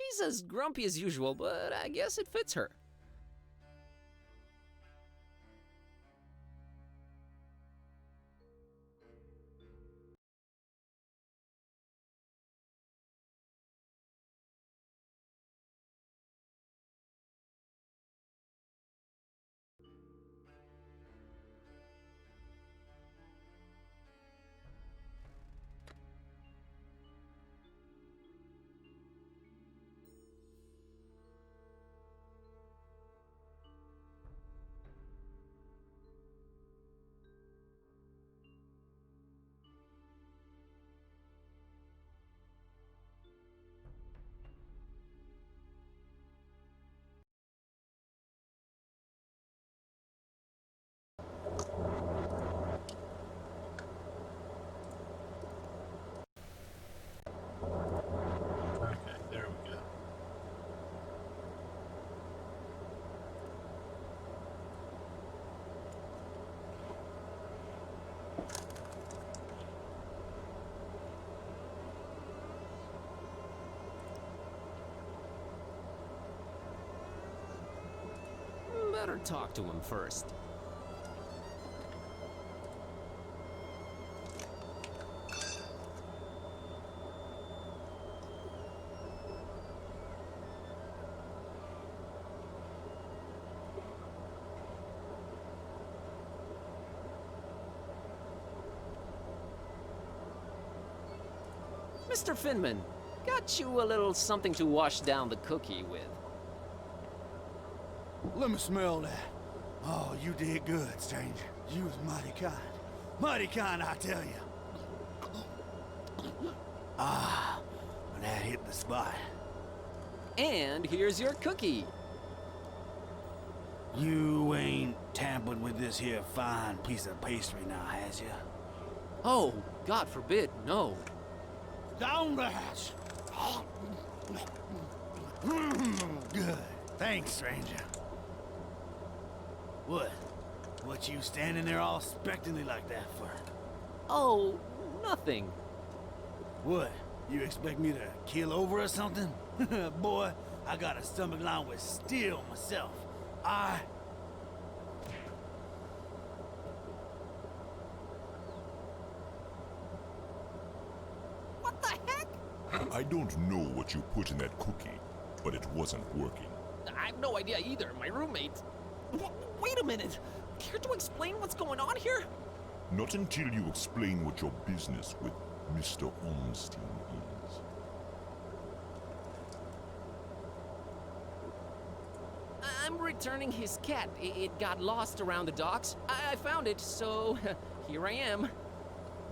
She's as grumpy as usual, but I guess it fits her. Okay, there we go. Better talk to him first. Mr. Finman, got you a little something to wash down the cookie with. Let me smell that. Oh, you did good, stranger. You was mighty kind. Mighty kind, I tell you. Ah, that hit the spot. And here's your cookie. You ain't tampered with this here fine piece of pastry now, has you? Oh, God forbid, no. Down the hatch. Good. Thanks, stranger. What you standing there all expectantly like that for? Oh, nothing. What? You expect me to keel over or something? Boy, I got a stomach lined with steel myself. What the heck? I don't know what you put in that cookie, but it wasn't working. I have no idea either. My roommate. Wait a minute. Care to explain what's going on here? Not until you explain what your business with Mr. Ormstein is. I'm returning his cat. It got lost around the docks. I found it, so here I am.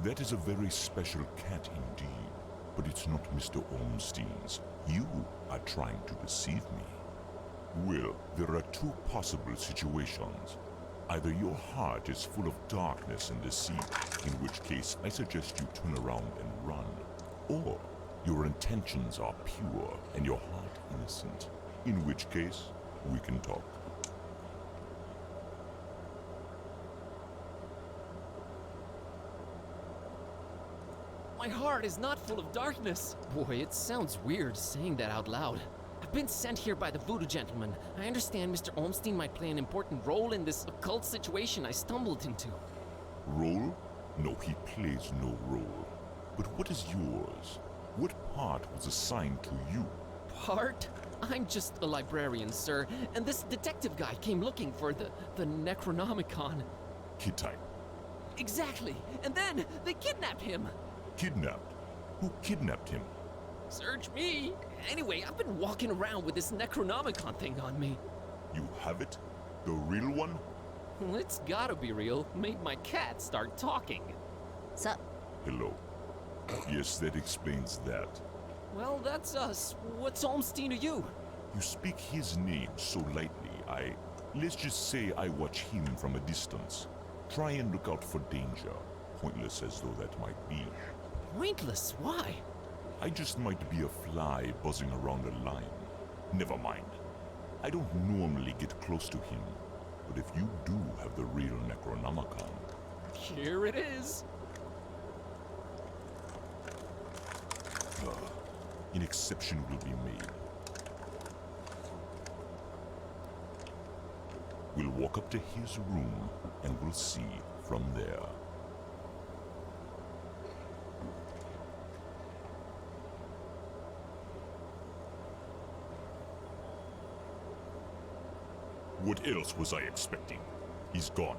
That is a very special cat indeed, but it's not Mr. Ormstein's. You are trying to deceive me. Well, there are two possible situations. Either your heart is full of darkness and deceit, in which case I suggest you turn around and run. Or your intentions are pure and your heart innocent, in which case we can talk. My heart is not full of darkness. Boy, it sounds weird saying that out loud. I've been sent here by the voodoo gentleman. I understand Mr. Ormstein might play an important role in this occult situation I stumbled into. Role? No, he plays no role. But what is yours? What part was assigned to you? Part? I'm just a librarian, sir, and this detective guy came looking for the Necronomicon. Kid type. Exactly, and then they kidnapped him. Kidnapped? Who kidnapped him? Search me. Anyway, I've been walking around with this Necronomicon thing on me. You have it? The real one? Well, it's gotta be real. Made my cat start talking. Sup? Hello. Yes, that explains that. Well, that's us. What's Ormstein to you? You speak his name so lightly, let's just say I watch him from a distance. Try and look out for danger, pointless as though that might be. Pointless? Why? I just might be a fly buzzing around a line. Never mind. I don't normally get close to him, but if you do have the real Necronomicon... Here it is. An exception will be made. We'll walk up to his room, and we'll see from there. What else was I expecting? He's gone.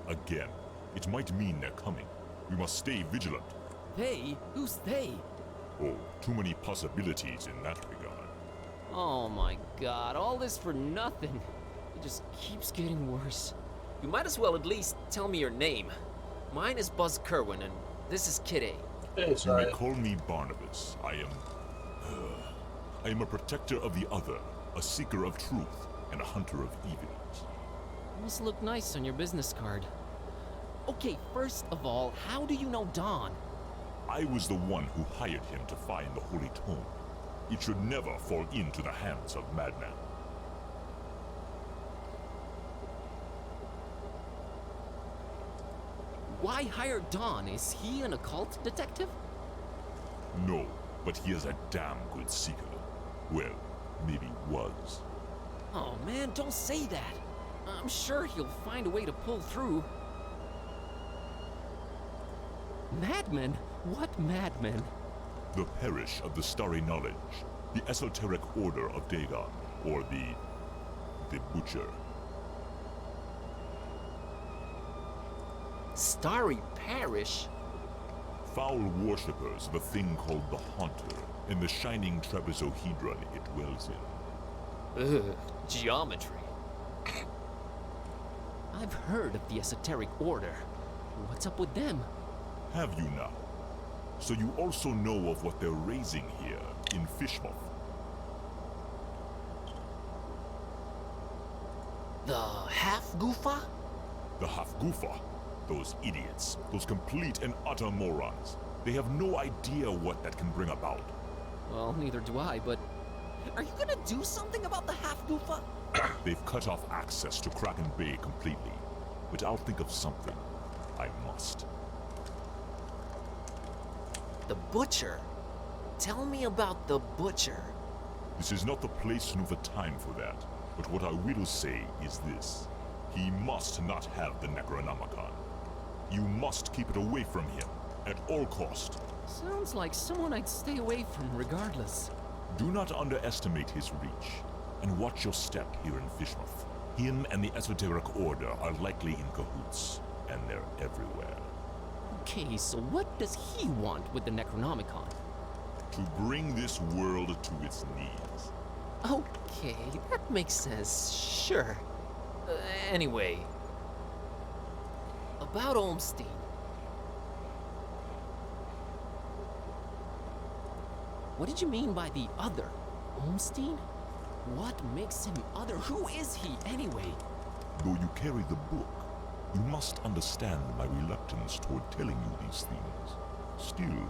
Again. It might mean they're coming. We must stay vigilant. They? Who's they? Oh, too many possibilities in that regard. Oh my god, all this for nothing. It just keeps getting worse. You might as well at least tell me your name. Mine is Buzz Kerwin, and this is Kid A. You may call me Barnabas. I am a protector of the other, a seeker of truth, and a hunter of evils. Must look nice on your business card. Okay, first of all, how do you know Don? I was the one who hired him to find the Holy Tome. It should never fall into the hands of madmen. Why hire Don? Is he an occult detective? No, but he is a damn good seeker. Well, maybe was. Oh man, don't say that. I'm sure he'll find a way to pull through. Madmen? What madmen? The Parish of the Starry Knowledge, the Esoteric Order of Dagon, or the Butcher. Starry Parish? Foul worshippers of a thing called the Haunter, and the shining trapezohedron it dwells in. Ugh, geometry. I've heard of the Esoteric Order. What's up with them? Have you now? So you also know of what they're raising here in Fishmouth? The Half-Goofa? The Half-Goofa? Those idiots. Those complete and utter morons. They have no idea what that can bring about. Well, neither do I, but... Are you gonna do something about the Half-Goofa? They've cut off access to Kraken Bay completely. But I'll think of something. I must. The Butcher? Tell me about the Butcher. This is not the place nor the time for that. But what I will say is this. He must not have the Necronomicon. You must keep it away from him, at all cost. Sounds like someone I'd stay away from regardless. Do not underestimate his reach, and watch your step here in Fishmouth. Him and the Esoteric Order are likely in cahoots, and they're everywhere. Okay, so what does he want with the Necronomicon? To bring this world to its knees. Okay, that makes sense, sure. Anyway, about Olmstein. What did you mean by the other? Olmstein? What makes him other? Who is he, anyway? Though you carry the book, you must understand my reluctance toward telling you these things. Still,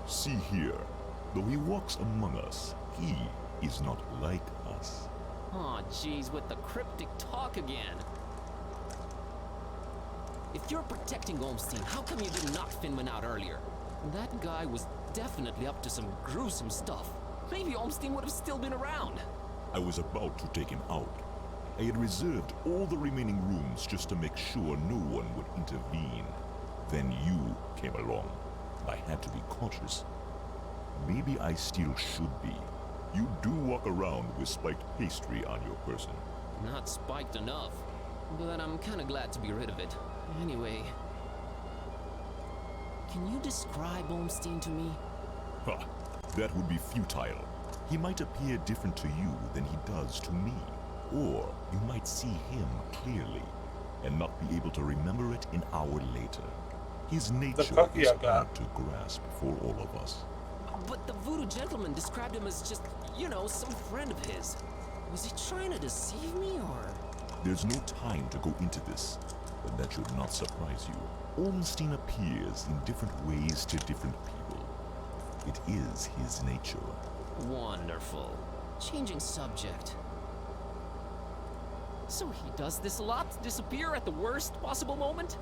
see here, though he walks among us, he is not like us. Aw, jeez, with the cryptic talk again. If you're protecting Olmstein, how come you didn't knock Finman out earlier? That guy was definitely up to some gruesome stuff. Maybe Olmstein would have still been around. I was about to take him out. I had reserved all the remaining rooms just to make sure no one would intervene. Then you came along. I had to be cautious. Maybe I still should be. You do walk around with spiked pastry on your person. Not spiked enough, but I'm kinda glad to be rid of it. Anyway, can you describe Olmstein to me? Ha! That would be futile. He might appear different to you than he does to me. Or you might see him clearly and not be able to remember it an hour later. His nature is hard to grasp for all of us. But the voodoo gentleman described him as just, you know, some friend of his. Was he trying to deceive me, or...? There's no time to go into this, but that should not surprise you. Ornstein appears in different ways to different people. It is his nature. Wonderful. Changing subject. So he does this a lot? Disappear at the worst possible moment?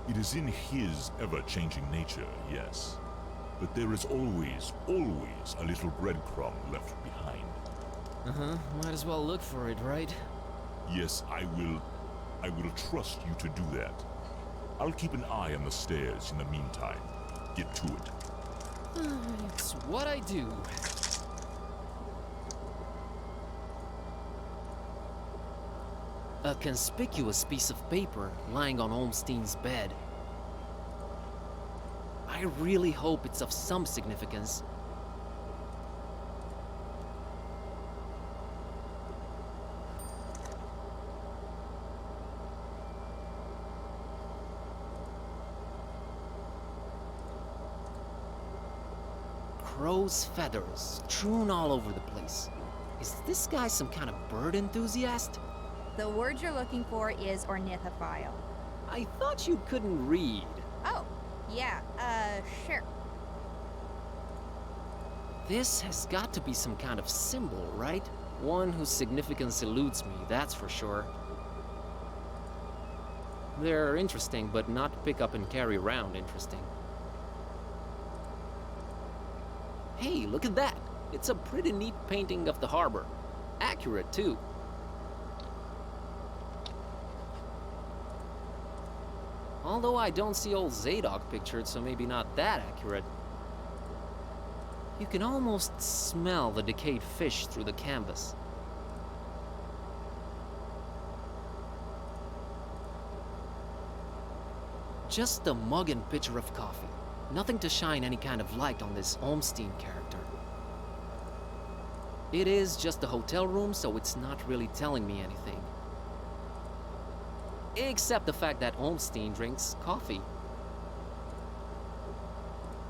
It is in his ever-changing nature, yes. But there is always a little breadcrumb left behind. Uh-huh. Might as well look for it, right? Yes, I will I will trust you to do that. I'll keep an eye on the stairs in the meantime. Get to it. It's what I do. A conspicuous piece of paper lying on Olmstein's bed. I really hope it's of some significance. Crow's feathers strewn all over the place. Is this guy some kind of bird enthusiast? The word you're looking for is ornithophile. I thought you couldn't read. Oh, yeah, sure. This has got to be some kind of symbol, right? One whose significance eludes me, that's for sure. They're interesting, but not pick up and carry around interesting. Hey, look at that! It's a pretty neat painting of the harbor. Accurate, too. Although I don't see old Zadok pictured, so maybe not that accurate. You can almost smell the decayed fish through the canvas. Just a mug and pitcher of coffee. Nothing to shine any kind of light on this Olmstein character. It is just a hotel room, so it's not really telling me anything. Except the fact that Olmstein drinks coffee.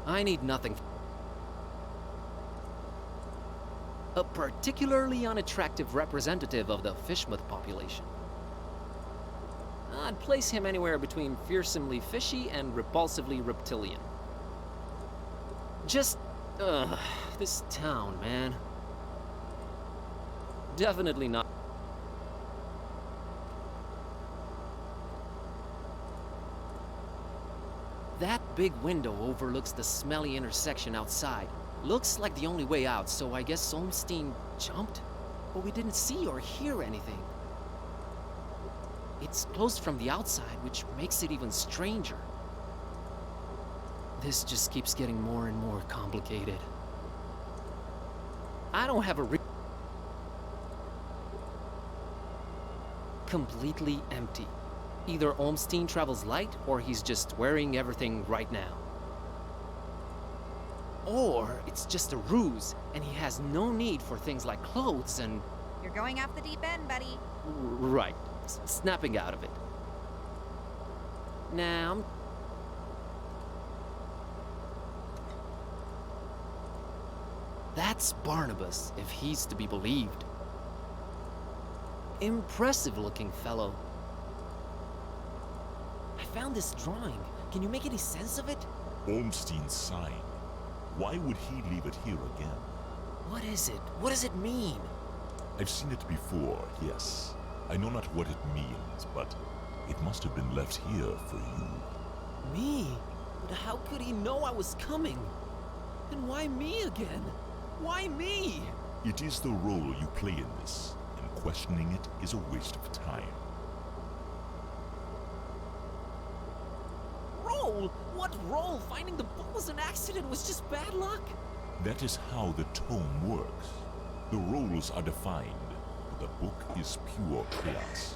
I need nothing. A particularly unattractive representative of the fishmoth population. I'd place him anywhere between fearsomely fishy and repulsively reptilian. Just, this town, man. Definitely not. That big window overlooks the smelly intersection outside. Looks like the only way out, so I guess Olmstein jumped? But we didn't see or hear anything. It's closed from the outside, which makes it even stranger. This just keeps getting more and more complicated. I don't have a completely empty. Either Olmstein travels light, or he's just wearing everything right now. Or it's just a ruse, and he has no need for things like clothes and... You're going off the deep end, buddy. Right. Snapping out of it. Now, that's Barnabas, if he's to be believed. Impressive-looking fellow. I found this drawing. Can you make any sense of it? Olmstein's sign. Why would he leave it here again? What is it? What does it mean? I've seen it before, yes. I know not what it means, but it must have been left here for you. Me? But how could he know I was coming? And why me again? Why me? It is the role you play in this, and questioning it is a waste of time. Role? What role? Finding the book was an accident was just bad luck? That is how the tome works. The roles are defined, but the book is pure chaos.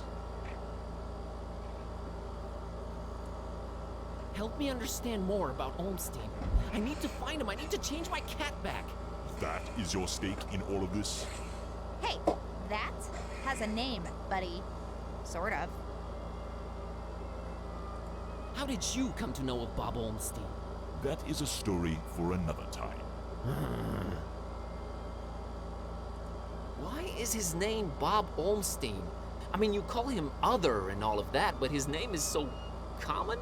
Help me understand more about Olmstein. I need to find him. I need to change my cat back. That is your stake in all of this? Hey, that has a name, buddy. Sort of. How did you come to know of Bob Olmstein? That is a story for another time. Why is his name Bob Olmstein? I mean, you call him Other and all of that, but his name is so common?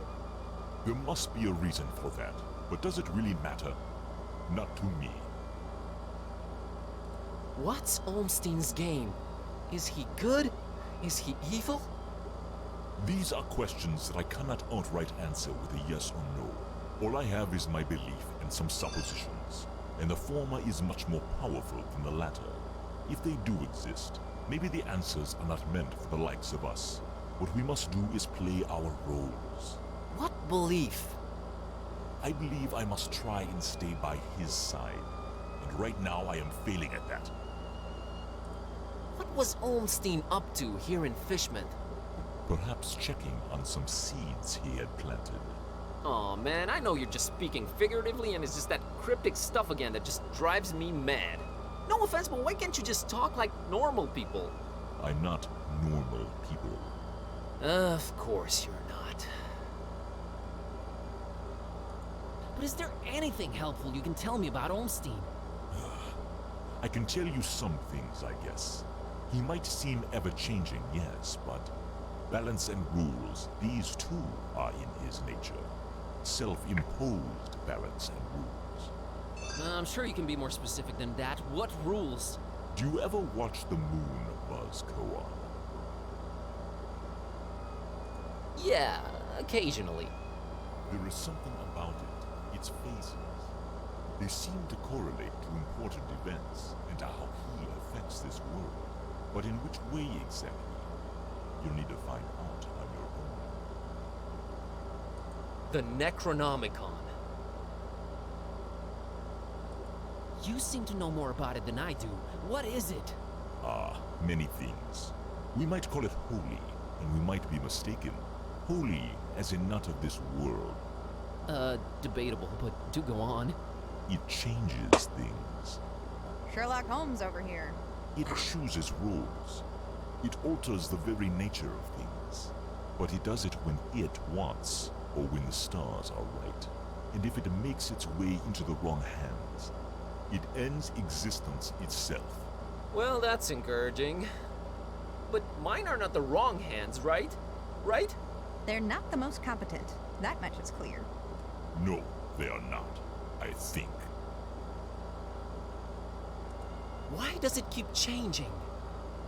There must be a reason for that, but does it really matter? Not to me. What's Olmstein's game? Is he good? Is he evil? These are questions that I cannot outright answer with a yes or no. All I have is my belief and some suppositions, and the former is much more powerful than the latter. If they do exist, maybe the answers are not meant for the likes of us. What we must do is play our roles. What belief? I believe I must try and stay by his side. And right now I am failing at that. What was Olmstein up to here in Fishmouth? Perhaps checking on some seeds he had planted. Aw, man, I know you're just speaking figuratively and it's just that cryptic stuff again that just drives me mad. No offense, but why can't you just talk like normal people? I'm not normal people. Of course you're not. But is there anything helpful you can tell me about Olmstein? I can tell you some things, I guess. He might seem ever-changing, yes, but balance and rules, these too are in his nature. Self-imposed balance and rules. I'm sure you can be more specific than that. What rules? Do you ever watch the moon buzz go on? Yeah, occasionally. There is something about it, its phases. They seem to correlate to important events and to how he affects this world. But in which way exactly? You'll need to find out on your own. The Necronomicon. You seem to know more about it than I do. What is it? Many things. We might call it holy, and we might be mistaken. Holy as in not of this world. Debatable, but do go on. It changes things. Sherlock Holmes over here. It chooses roles. It alters the very nature of things. But it does it when it wants, or when the stars are right. And if it makes its way into the wrong hands, it ends existence itself. Well, that's encouraging. But mine are not the wrong hands, right? Right? They're not the most competent. That much is clear. No, they are not, I think. Why does it keep changing?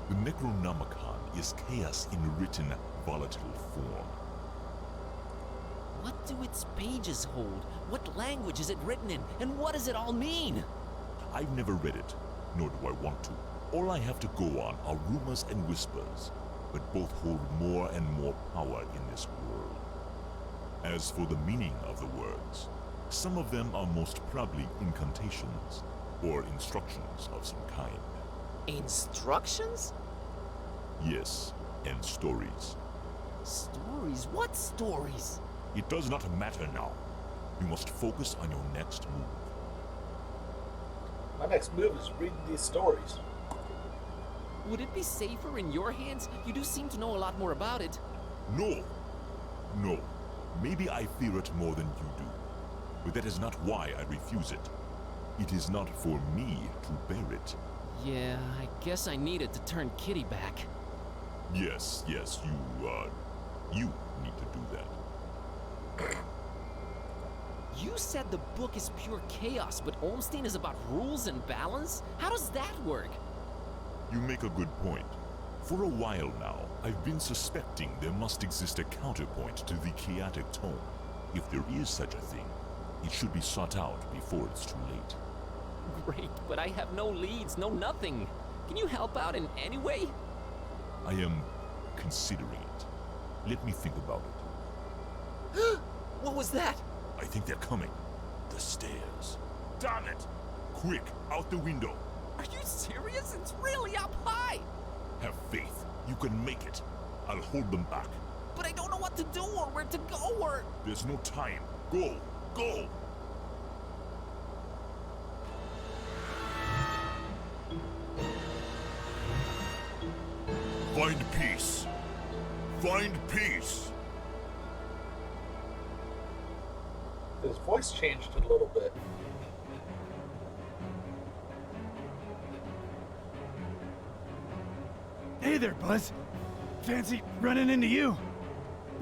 The Necronomicon is chaos in written, volatile form. What do its pages hold? What language is it written in? And what does it all mean? I've never read it, nor do I want to. All I have to go on are rumors and whispers, but both hold more and more power in this world. As for the meaning of the words, some of them are most probably incantations, or instructions of some kind. Instructions? Yes, and stories. Stories? What stories? It does not matter now. You must focus on your next move. My next move is reading these stories. Would it be safer in your hands? You do seem to know a lot more about it. No! No. Maybe I fear it more than you do. But that is not why I refuse it. It is not for me to bear it. Yeah, I guess I needed to turn Kitty back. Yes, you need to do that. You said the book is pure chaos, but Olmstein is about rules and balance? How does that work? You make a good point. For a while now, I've been suspecting there must exist a counterpoint to the chaotic tone. If there is such a thing, it should be sought out before it's too late. Great, but I have no leads, no nothing. Can you help out in any way? I am considering it. Let me think about it. What was that? I think they're coming. The stairs. Damn it! Quick, out the window. Are you serious? It's really up high! Have faith. You can make it. I'll hold them back. But I don't know what to do or where to go or... There's no time. Go! Go! Find peace. Find peace. His voice changed a little bit. Hey there, Buzz. Fancy running into you.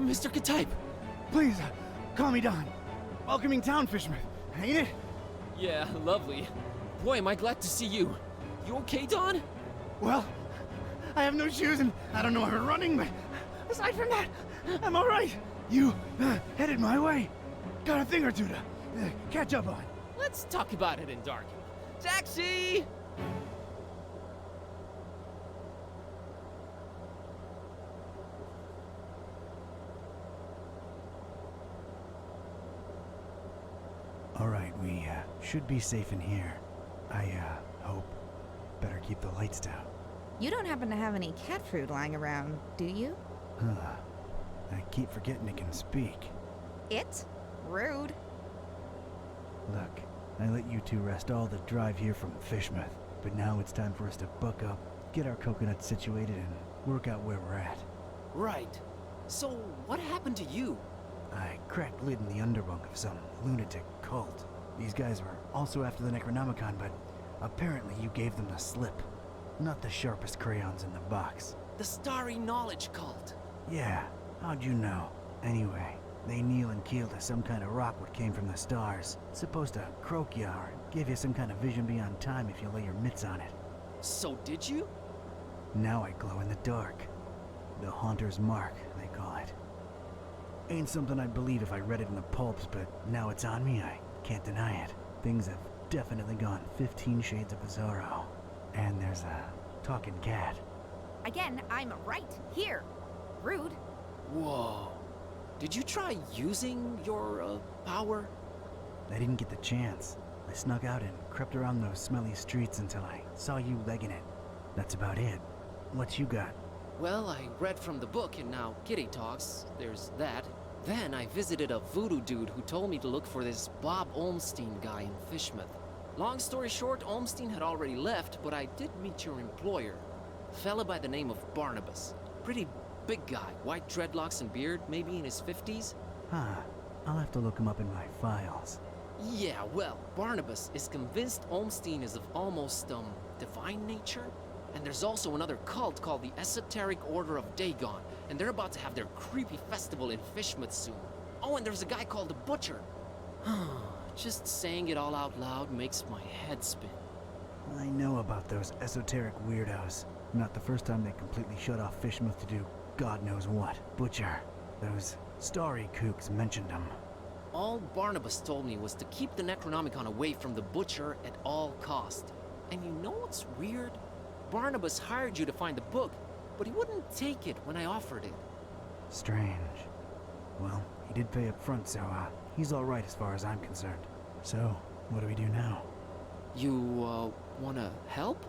Mr. Ktype! Please, call me Don. Welcoming town, Fishman. Ain't it? Yeah, lovely. Boy, am I glad to see you. You okay, Don? Well, I have no shoes and I don't know how to running, but aside from that, I'm all right. You headed my way. Got a thing or two to catch up on. Let's talk about it in Dark. Taxi! We should be safe in here. I hope. Better keep the lights down. You don't happen to have any cat food lying around, do you? I keep forgetting it can speak. It? Rude. Look, I let you two rest all the drive here from Fishmouth, but now it's time for us to buck up, get our coconuts situated, and work out where we're at. Right. So, what happened to you? I cracked lid in the underbunk of some lunatic cult. These guys were also after the Necronomicon, but apparently you gave them the slip. Not the sharpest crayons in the box. The Starry Knowledge Cult. Yeah, how'd you know? Anyway, they kneel and keel to some kind of rock what came from the stars. It's supposed to croak ya or give you some kind of vision beyond time if you lay your mitts on it. So did you? Now I glow in the dark. The Haunter's Mark, they call it. Ain't something I'd believe if I read it in the pulps, but now it's on me, I can't deny it. Things have definitely gone 15 shades of bizarro. And there's a talking cat. Again, I'm right here. Rude. Whoa. Did you try using your, power? I didn't get the chance. I snuck out and crept around those smelly streets until I saw you legging it. That's about it. What you got? Well, I read from the book and now Kitty talks. There's that. Then I visited a voodoo dude who told me to look for this Bob Olmstein guy in Fishmouth. Long story short, Olmstein had already left, but I did meet your employer. A fella by the name of Barnabas. Pretty big guy, white dreadlocks and beard, maybe in his 50s. Huh. I'll have to look him up in my files. Yeah, well, Barnabas is convinced Olmstein is of almost, divine nature. And there's also another cult called the Esoteric Order of Dagon, and they're about to have their creepy festival in Fishmouth soon. Oh, and there's a guy called the Butcher. Just saying it all out loud makes my head spin. I know about those esoteric weirdos. Not the first time they completely shut off Fishmouth to do God knows what. Butcher. Those starry kooks mentioned him. All Barnabas told me was to keep the Necronomicon away from the Butcher at all cost. And you know what's weird? Barnabas hired you to find the book, but he wouldn't take it when I offered it. Strange. Well, he did pay up front, so, he's alright as far as I'm concerned. So, what do we do now? You, wanna help?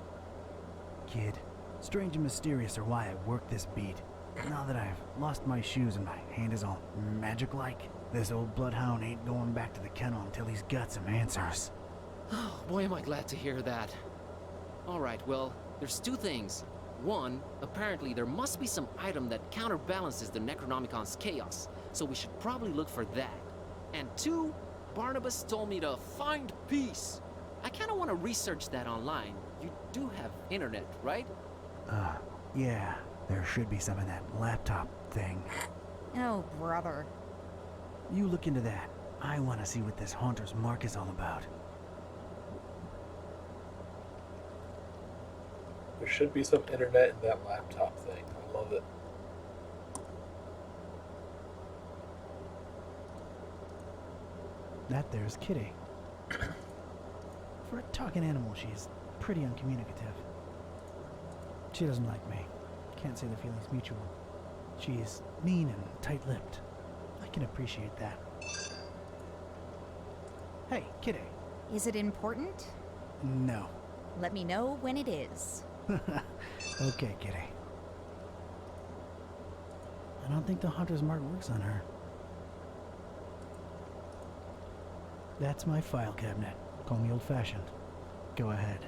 Kid, strange and mysterious are why I work this beat. Now that I've lost my shoes and my hand is all magic-like, this old bloodhound ain't going back to the kennel until he's got some answers. Oh, boy, am I glad to hear that. Alright, well, there's two things. One, apparently there must be some item that counterbalances the Necronomicon's chaos, so we should probably look for that. And two, Barnabas told me to find peace. I kinda wanna research that online. You do have internet, right? Yeah, there should be some in that laptop thing. Oh, brother. You look into that. I wanna see what this Haunter's Mark is all about. There should be some internet in that laptop thing. I love it. That there's Kitty. For a talking animal, she's pretty uncommunicative. She doesn't like me. Can't say the feeling's mutual. She's mean and tight-lipped. I can appreciate that. Hey, Kitty. Is it important? No. Let me know when it is. Okay, Kitty. I don't think the Haunter's Mark works on her. That's my file cabinet. Call me old-fashioned. Go ahead.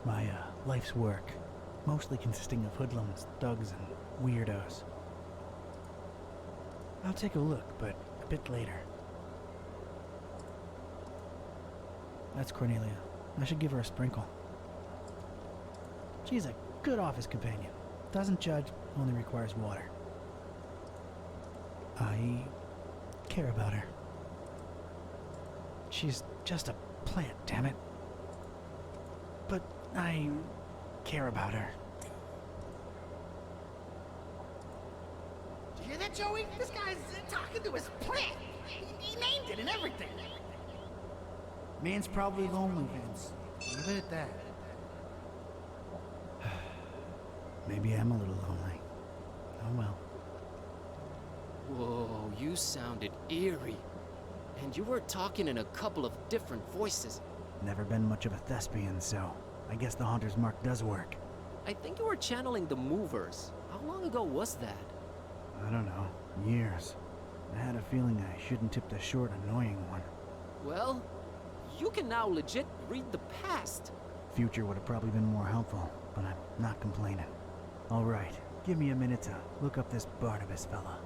My, life's work. Mostly consisting of hoodlums, thugs, and weirdos. I'll take a look, but a bit later. That's Cornelia. I should give her a sprinkle. She's a good office companion. Doesn't judge, only requires water. I care about her. She's just a plant, damn it. But I care about her. Did you hear that, Joey? This guy's talking to his plant. He named it and everything. Man's probably lonely, Vince. Leave it at that. Maybe I'm a little lonely. Oh well. Whoa, you sounded eerie. And you were talking in a couple of different voices. Never been much of a thespian, so I guess the Haunter's Mark does work. I think you were channeling the movers. How long ago was that? I don't know. Years. I had a feeling I shouldn't tip the short, annoying one. Well, you can now legit read the past. Future would have probably been more helpful, but I'm not complaining. All right, give me a minute to look up this Barnabas fella.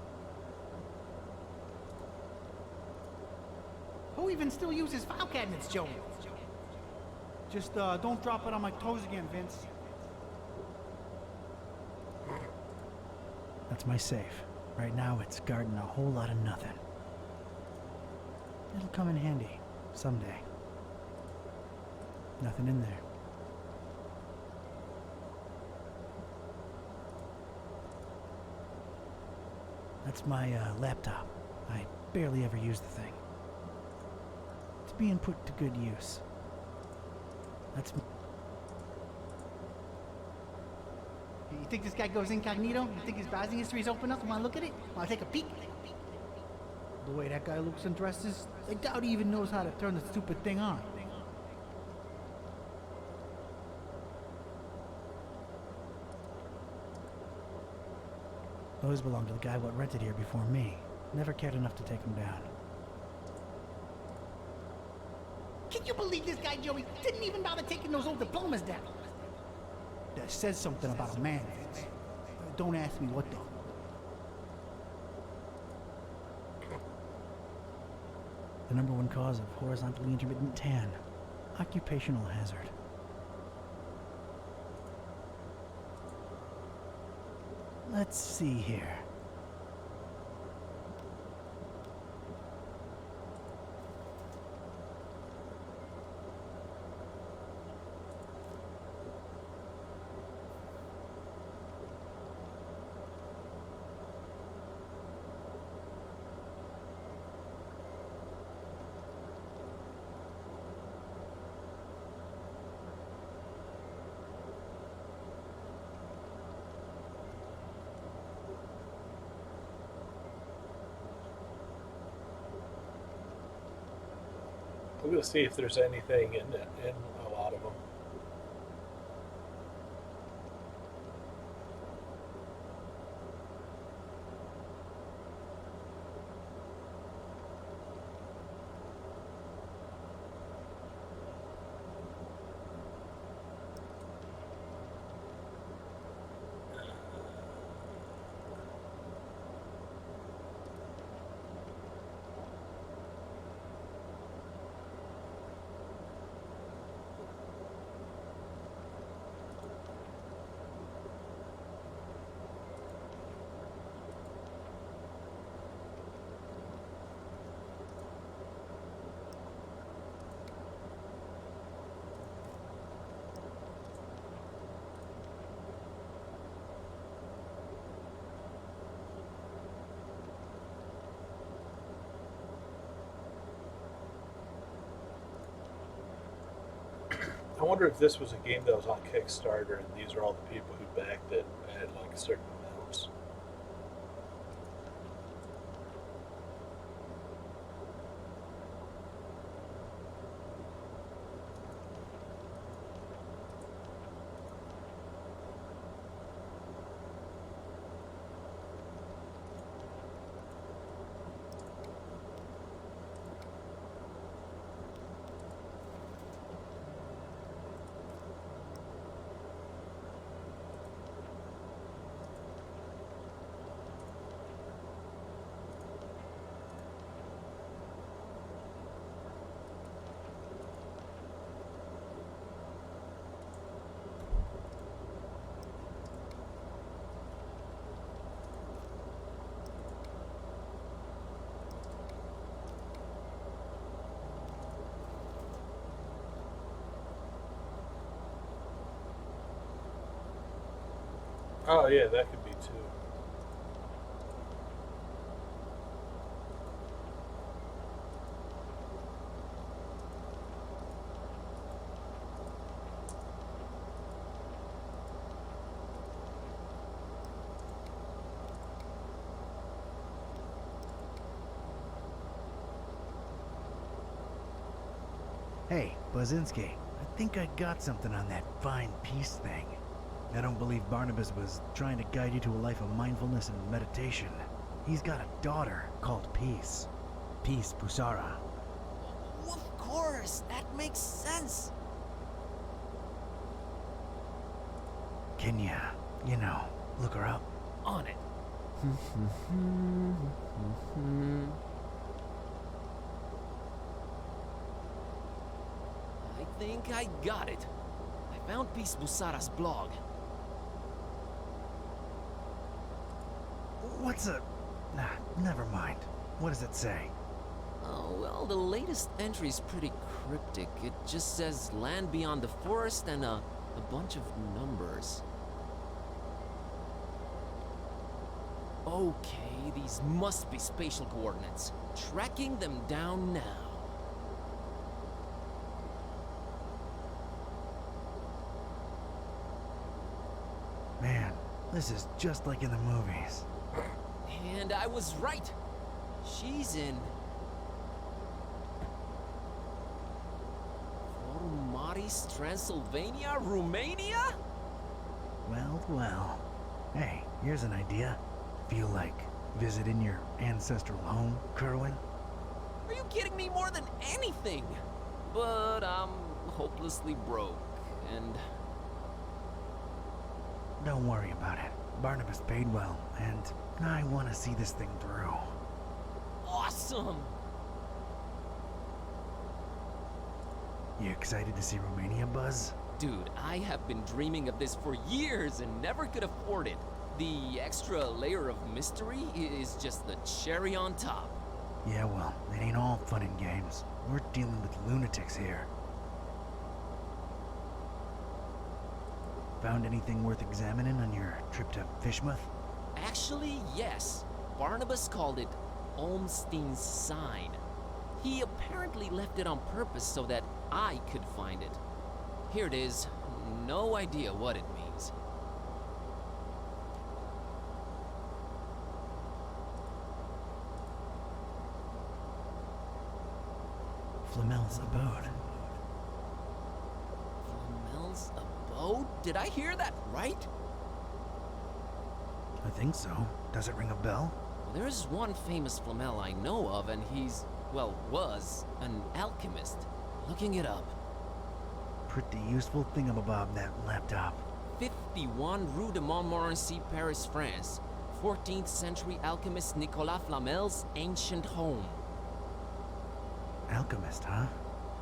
Who even still uses file cabinets, Joey? Just don't drop it on my toes again, Vince. That's my safe. Right now it's guarding a whole lot of nothing. It'll come in handy someday. Nothing in there. That's my laptop. I barely ever use the thing. It's being put to good use. That's You think this guy goes incognito? You think his browsing history is open up? Wanna look at it? Wanna take a peek? The way that guy looks and dresses, I doubt he even knows how to turn the stupid thing on. Those belong to the guy what rented here before me. Never cared enough to take them down. Can you believe this guy, Joey, didn't even bother taking those old diplomas down? That says something about a man, Vince. Don't ask me what though. The #1 cause of horizontally intermittent tan. Occupational hazard. Let's see here. I'm gonna see if there's anything in a lot of them. I wonder if this was a game that was on Kickstarter and these are all the people who backed it at like certain amounts. Oh yeah, that could be too. Hey, Blazinski, I think I got something on that fine peace thing. I don't believe Barnabas was trying to guide you to a life of mindfulness and meditation. He's got a daughter called Peace. Peace Pusara. Of course, that makes sense. Can you, look her up? On it. I think I got it. I found Peace Busara's blog. What's a... Nah, never mind. What does it say? Oh, well, the latest entry's pretty cryptic. It just says land beyond the forest and a bunch of numbers. Okay, these must be spatial coordinates. Tracking them down now. Man, this is just like in the movies. And I was right. She's in Formaris, Transylvania, Romania? Well, well. Hey, here's an idea. Feel like visiting your ancestral home, Kerwin? Are you kidding me? More than anything? But I'm hopelessly broke, and Don't worry about it. Barnabas paid well, and I want to see this thing through. awesome! You excited to see Romania, Buzz? Dude, I have been dreaming of this for years and never could afford it. The extra layer of mystery is just the cherry on top. Yeah, well, it ain't all fun and games. We're dealing with lunatics here. Found anything worth examining on your trip to Fishmouth? Actually, yes. Barnabas called it Olmstein's sign. He apparently left it on purpose so that I could find it. Here it is. No idea what it means. Flamel's abode. Flamel's abode? Did I hear that right? I think so. Does it ring a bell? Well, there's one famous Flamel I know of, and he's, well, was an alchemist. Looking it up. Pretty useful thingamabob, that laptop. 51 Rue de Montmorency, Paris, France. 14th century alchemist Nicolas Flamel's ancient home. Alchemist, huh?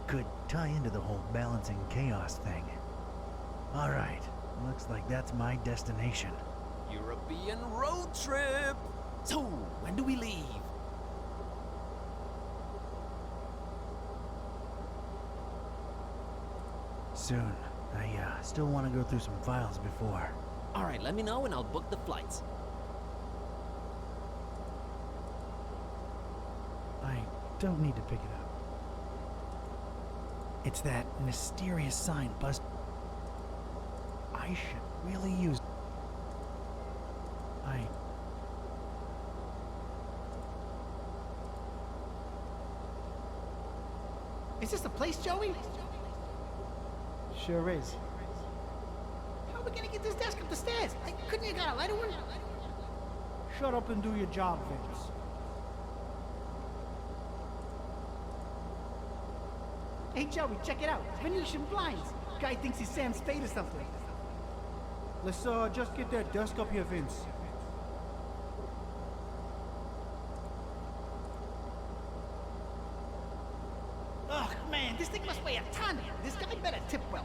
Could tie into the whole balancing chaos thing. Alright, looks like that's my destination. European road trip! So, when do we leave? Soon. I still want to go through some files before. Alright, let me know and I'll book the flights. I don't need to pick it up. It's that mysterious sign, Buzz. I should really use... Is this the place, Joey? Sure is. How are we gonna get this desk up the stairs? Couldn't you got a lighter one? Shut up and do your job, Vince. Hey, Joey, check it out. Venetian blinds. Guy thinks he's Sam Spade or something. Let's just get that desk up here, Vince. Ugh, man, this thing must weigh a ton. This guy better tip well.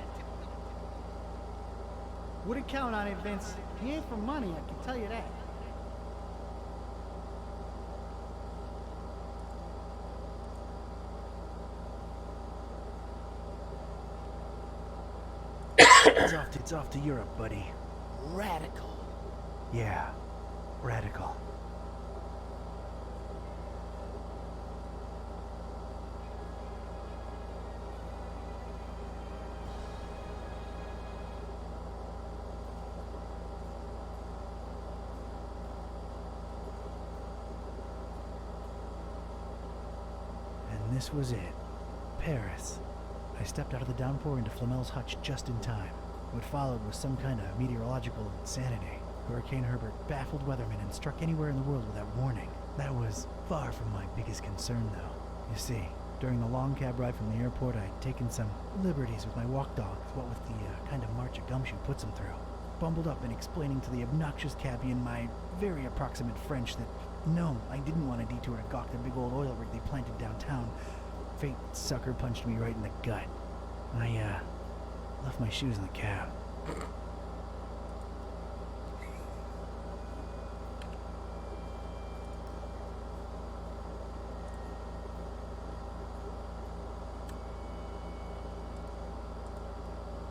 Wouldn't count on it, Vince. He ain't for money, I can tell you that. It's off to Europe, buddy. Radical. Yeah, radical. And this was it. Paris. I stepped out of the downpour into Flamel's hutch just in time. What followed was some kind of meteorological insanity. Hurricane Herbert baffled weathermen and struck anywhere in the world without warning. That was far from my biggest concern, though. You see, during the long cab ride from the airport, I'd taken some liberties with my walk dogs, what with the kind of march a gumshoe puts them through. Bumbled up and explaining to the obnoxious cabbie in my very approximate French that, no, I didn't want a detour to gawk the big old oil rig they planted downtown. Fate sucker punched me right in the gut. I, left my shoes in the cab.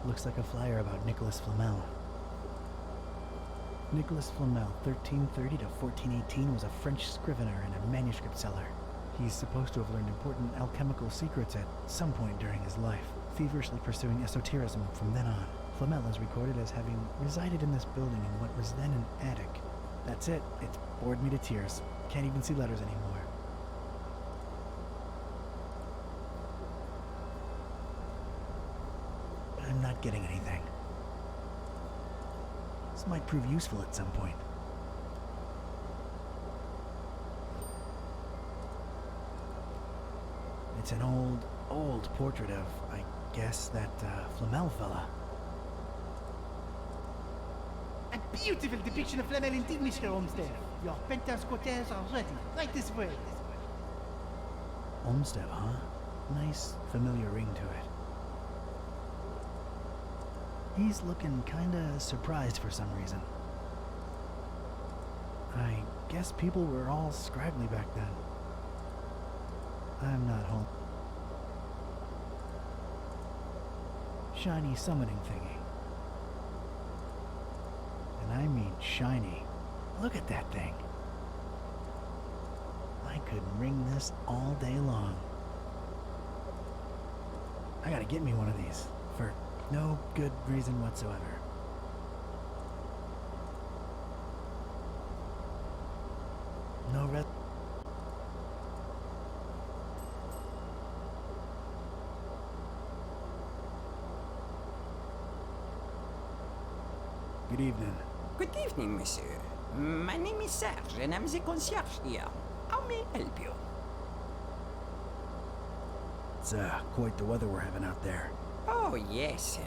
Looks like a flyer about Nicholas Flamel. Nicholas Flamel, 1330 to 1418, was a French scrivener and a manuscript seller. He's supposed to have learned important alchemical secrets at some point during his life, feverishly pursuing esotericism from then on. Flamel is recorded as having resided in this building in what was then an attic. That's it. It's bored me to tears. Can't even see letters anymore. I'm not getting anything. This might prove useful at some point. It's an old portrait of, I guess, that Flamel fella. A beautiful depiction of Flamel indeed, Mr. Olmsted. Your penthouse quarters are ready. Right this way. Olmsted, huh? Nice, familiar ring to it. He's looking kinda surprised for some reason. I guess people were all scraggly back then. I'm not home. Shiny summoning thingy. And I mean shiny. Look at that thing. I could ring this all day long. I gotta get me one of these, for no good reason whatsoever. No res- Good evening. Good evening, monsieur. My name is Serge, and I'm the concierge here. How may I help you? It's quite the weather we're having out there. Oh, yes.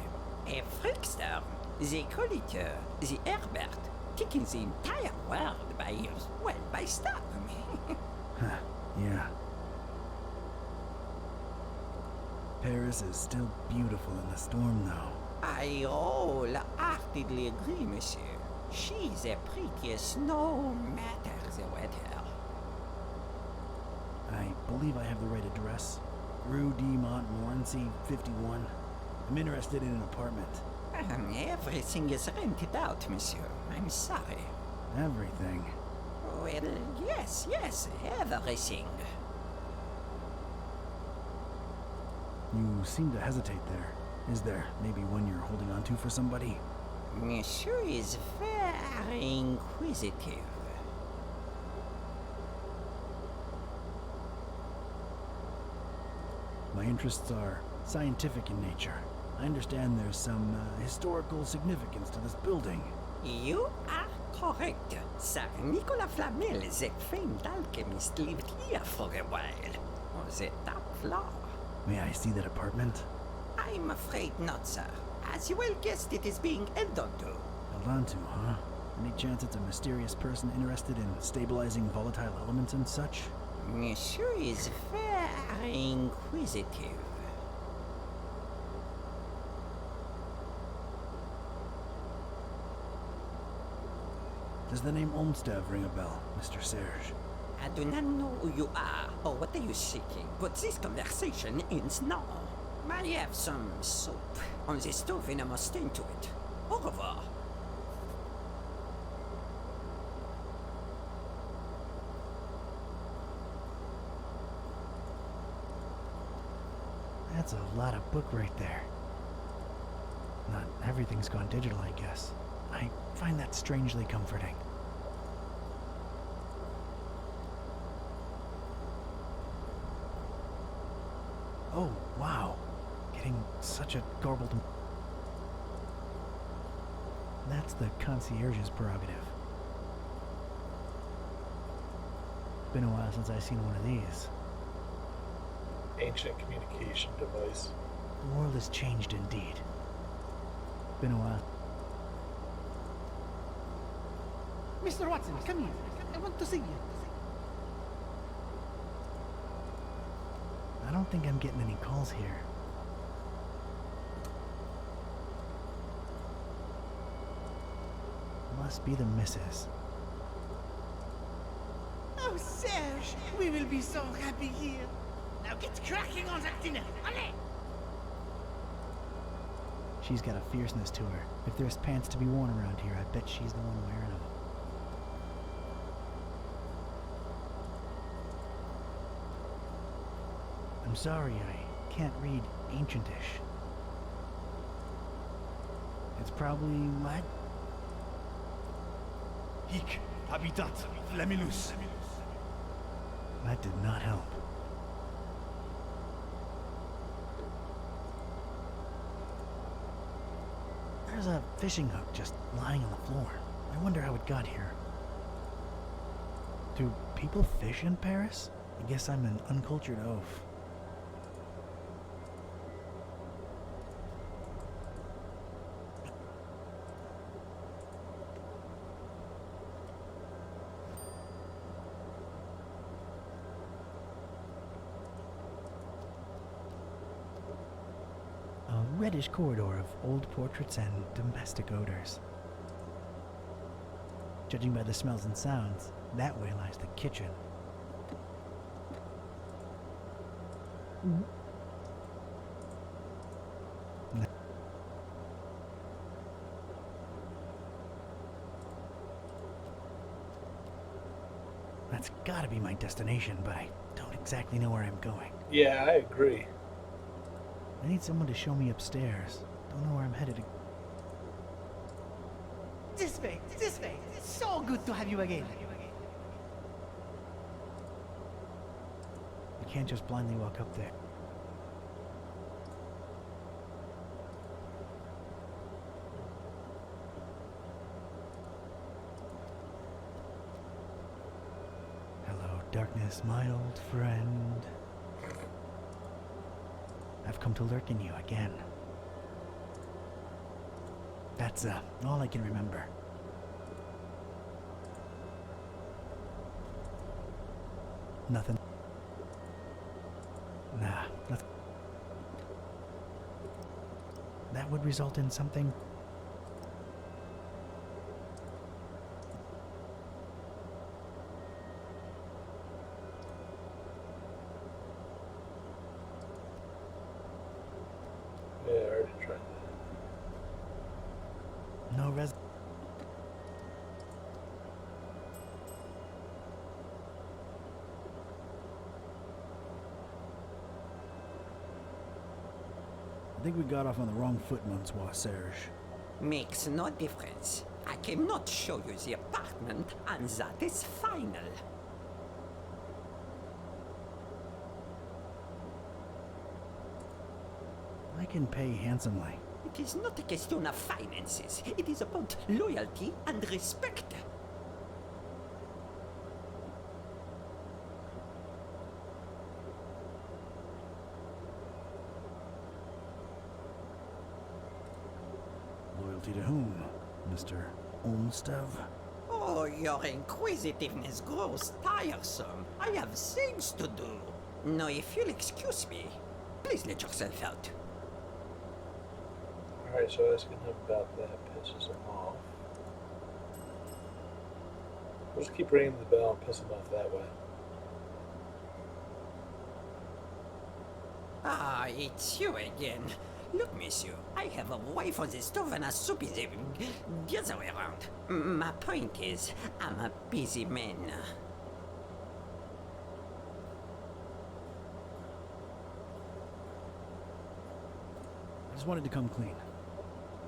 A freakster. They call it the Herbert, taking the entire world by storm. Huh, yeah. Paris is still beautiful in the storm, though. I wholeheartedly agree, monsieur. She's the prettiest no matter the weather. I believe I have the right address. Rue de Montmorency, 51. I'm interested in an apartment. Everything is rented out, monsieur. I'm sorry. Everything. Well, yes, everything. You seem to hesitate there. Is there maybe one you're holding on to for somebody? Monsieur is very inquisitive. My interests are scientific in nature. I understand there's some historical significance to this building. You are correct. Sir Nicolas Flamel, the famed alchemist, lived here for a while. On the top floor. May I see that apartment? I'm afraid not, sir. As you well guessed, it is being held onto. Held on to, huh? Any chance it's a mysterious person interested in stabilizing volatile elements and such? Monsieur is very inquisitive. Does the name Olmsted ring a bell, Mr. Serge? I do not know who you are or what are you seeking, but this conversation ends now. I have some soap on the stove and I must tend to it. Au revoir. That's a lot of book right there. Not everything's gone digital, I guess. I find that strangely comforting. Oh, wow. Get Everything such a garbled. That's the concierge's prerogative. Been a while since I've seen one of these. Ancient communication device. The world has changed indeed. Been a while. Mr. Watson, come here. I want to see you. I don't think I'm getting any calls here. Must be the missus. Oh, Serge, we will be so happy here. Now get cracking on that dinner. Allez! She's got a fierceness to her. If there's pants to be worn around here, I bet she's the one wearing them. I'm sorry, I can't read Ancientish. It's probably Latin. Hic habitat flamilus. That did not help. There's a fishing hook just lying on the floor. I wonder how it got here. Do people fish in Paris? I guess I'm an uncultured oaf. A reddish corridor of old portraits and domestic odors. Judging by the smells and sounds, that way lies the kitchen. That's gotta be my destination, but I don't exactly know where I'm going. Yeah, I agree. I need someone to show me upstairs. Don't know where I'm headed. This way, this way. It's so good to have you again. You can't just blindly walk up there. Hello, darkness, my old friend. I've come to lurk in you again. That's all I can remember. Nothing. Nah, nothing. That would result in something. Yeah, I already tried that. No res. I think we got off on the wrong foot, Monsieur Serge. Makes no difference. I cannot show you the apartment, and that is final. I can pay handsomely. It is not a question of finances. It is about loyalty and respect. Loyalty to whom, Mr. Olmstead? Oh, your inquisitiveness grows tiresome. I have things to do. Now, if you'll excuse me, please let yourself out. Alright, so asking him about that pisses him off. We'll just keep ringing the bell and piss him off that way. Ah, it's you again. Look, monsieur, I have a wife on the stove and a soup is the other way around. My point is, I'm a busy man. I just wanted to come clean.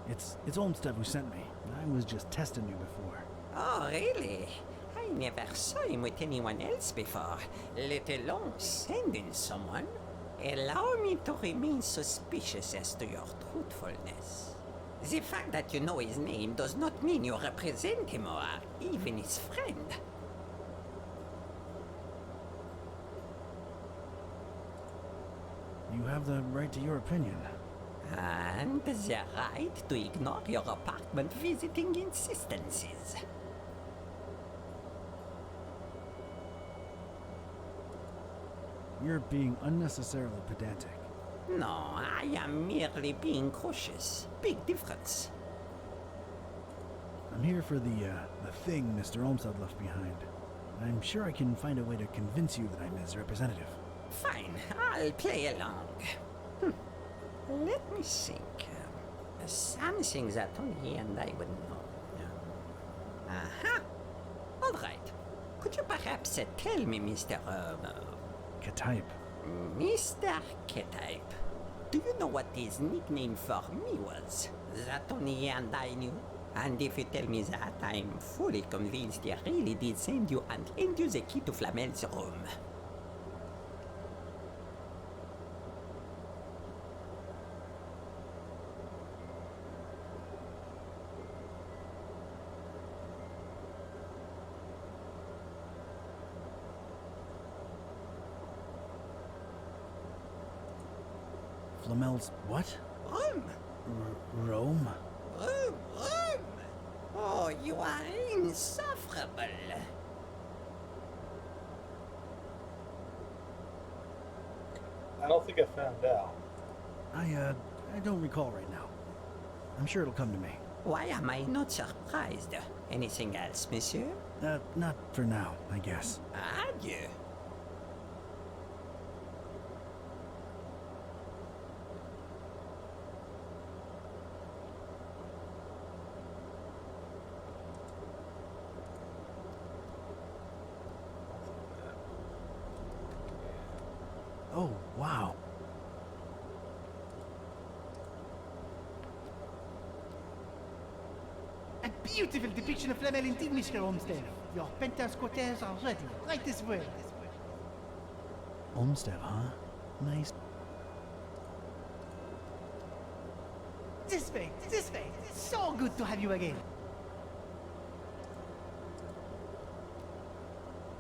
It's Olmstead who sent me. I was just testing you before. Oh, really? I never saw him with anyone else before, let alone sending someone. Allow me to remain suspicious as to your truthfulness. The fact that you know his name does not mean you represent him or are even his friend. You have the right to your opinion. And the right to ignore your apartment visiting insistences. You're being unnecessarily pedantic. No, I am merely being cautious. Big difference. I'm here for the thing Mr. Olmsted left behind. I'm sure I can find a way to convince you that I'm his representative. Fine, I'll play along. Let me think. Something that only he and I would know. Aha! All right. Could you perhaps tell me, Mr. K-type. Mr. K-type, do you know what his nickname for me was? That only he and I knew? And if you tell me that, I'm fully convinced he really did send you and lend you the key to Flamel's room. Flamel's what? Room? Rome? Room! Oh, you are insufferable. I don't think I found out. I don't recall right now. I'm sure it'll come to me. Why am I not surprised? Anything else, monsieur? Not for now, I guess. Adieu. Oh, wow. A beautiful depiction of Flamel indeed, Mr. Olmsted. Your penthouse quarters are ready. Right this way. Olmsted, huh? Nice. This way, this way. So good to have you again.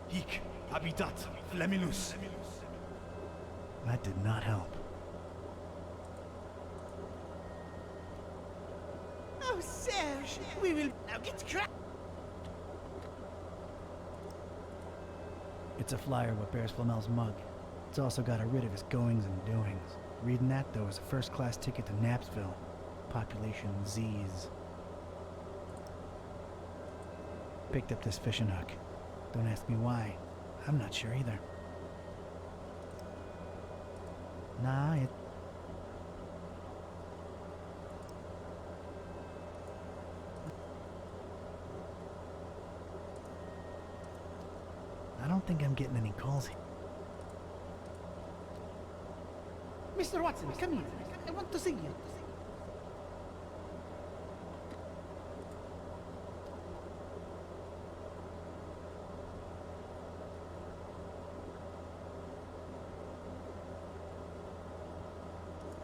Hic, habitat, Flamilus. That did not help. Oh, Serge, we will now get cracked. It's a flyer what bears Flamel's mug. It's also got a writ of his goings and doings. Reading that, though, is a first-class ticket to Knapsville. Population Z's. Picked up this fishing hook. Don't ask me why. I'm not sure either. Nah, I don't think I'm getting any calls here. Mr. Watson, come here. I want to see you.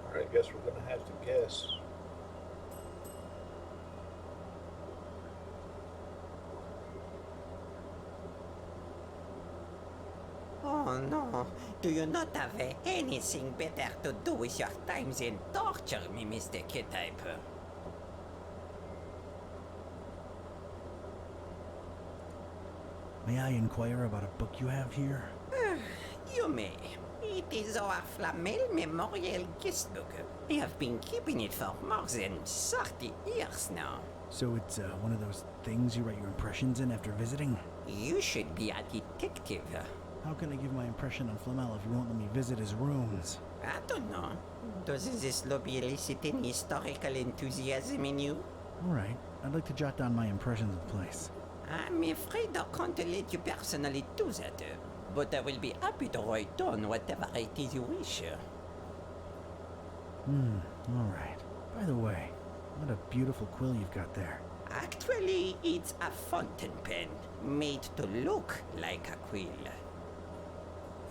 Alright, I guess we're gonna have to guess. Oh no, do you not have anything better to do with your time than torture me, Mr. K-type? May I inquire about a book you have here? You may. It is our Flamel Memorial Guest Book. I have been keeping it for more than 30 years now. So it's one of those things you write your impressions in after visiting? You should be a detective. How can I give my impression on Flamel if you won't let me visit his rooms? I don't know. Does this lobby elicit any historical enthusiasm in you? Alright, I'd like to jot down my impressions of the place. I'm afraid I can't let you personally do that, but I will be happy to write down whatever it is you wish. Alright. By the way, what a beautiful quill you've got there. Actually, it's a fountain pen, made to look like a quill.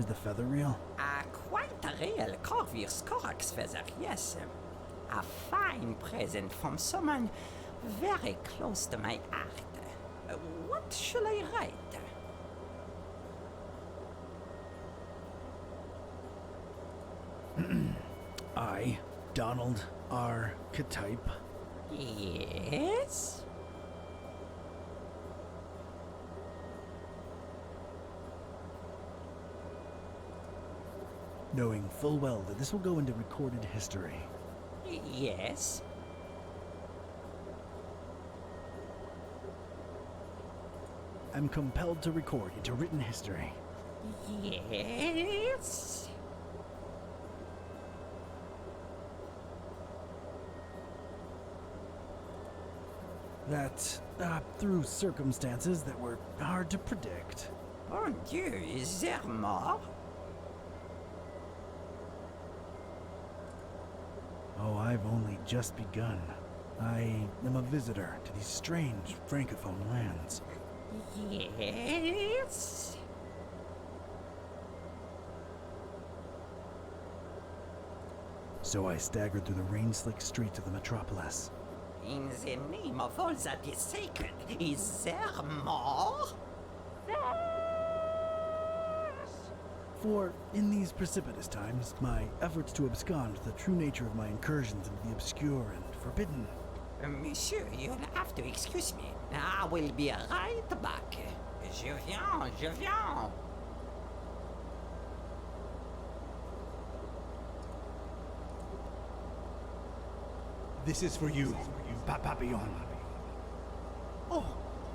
Is the feather real? Quite a real Corvus Corax feather, yes. A fine present from someone very close to my heart. What shall I write? I, Donald R. Ktype, Yes? knowing full well that this will go into recorded history, Yes? am compelled to record into written history Yes? that, through circumstances that were hard to predict, Bon Dieu, is there more? oh, I've only just begun. I am a visitor to these strange francophone lands. Yes? So I staggered through the rain-slicked streets of the metropolis. In the name of all that is sacred, is there more? For, in these precipitous times, my efforts to abscond the true nature of my incursions into the obscure and forbidden. Monsieur, you'll have to excuse me. I will be right back. Je viens, je viens. This is for you, Papillon. Oh,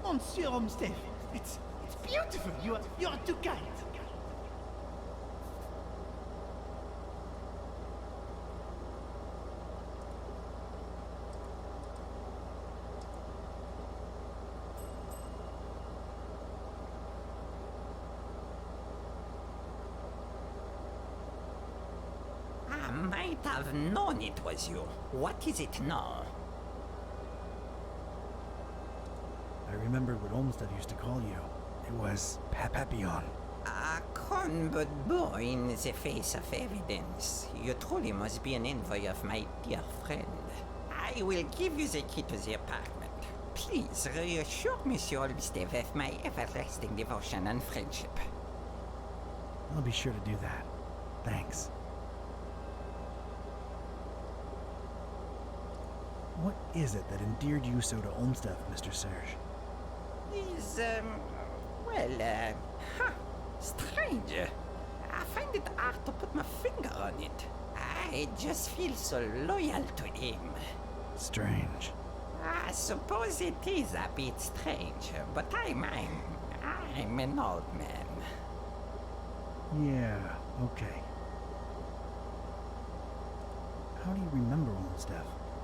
Monsieur Olmsted, it's beautiful. You're too kind. I might have known it was you. What is it now? I remembered what Olmsted used to call you. It was Papillon. A con but boy in the face of evidence. You truly must be an envoy of my dear friend. I will give you the key to the apartment. Please reassure Monsieur Olmsted of my everlasting devotion and friendship. I'll be sure to do that. Thanks. What is it that endeared you so to Olmsted, Mr. Serge? Is, strange. I find it hard to put my finger on it. I just feel so loyal to him. Strange. I suppose it is a bit strange, but I'm an old man. Yeah, okay. How do you remember Olmsted?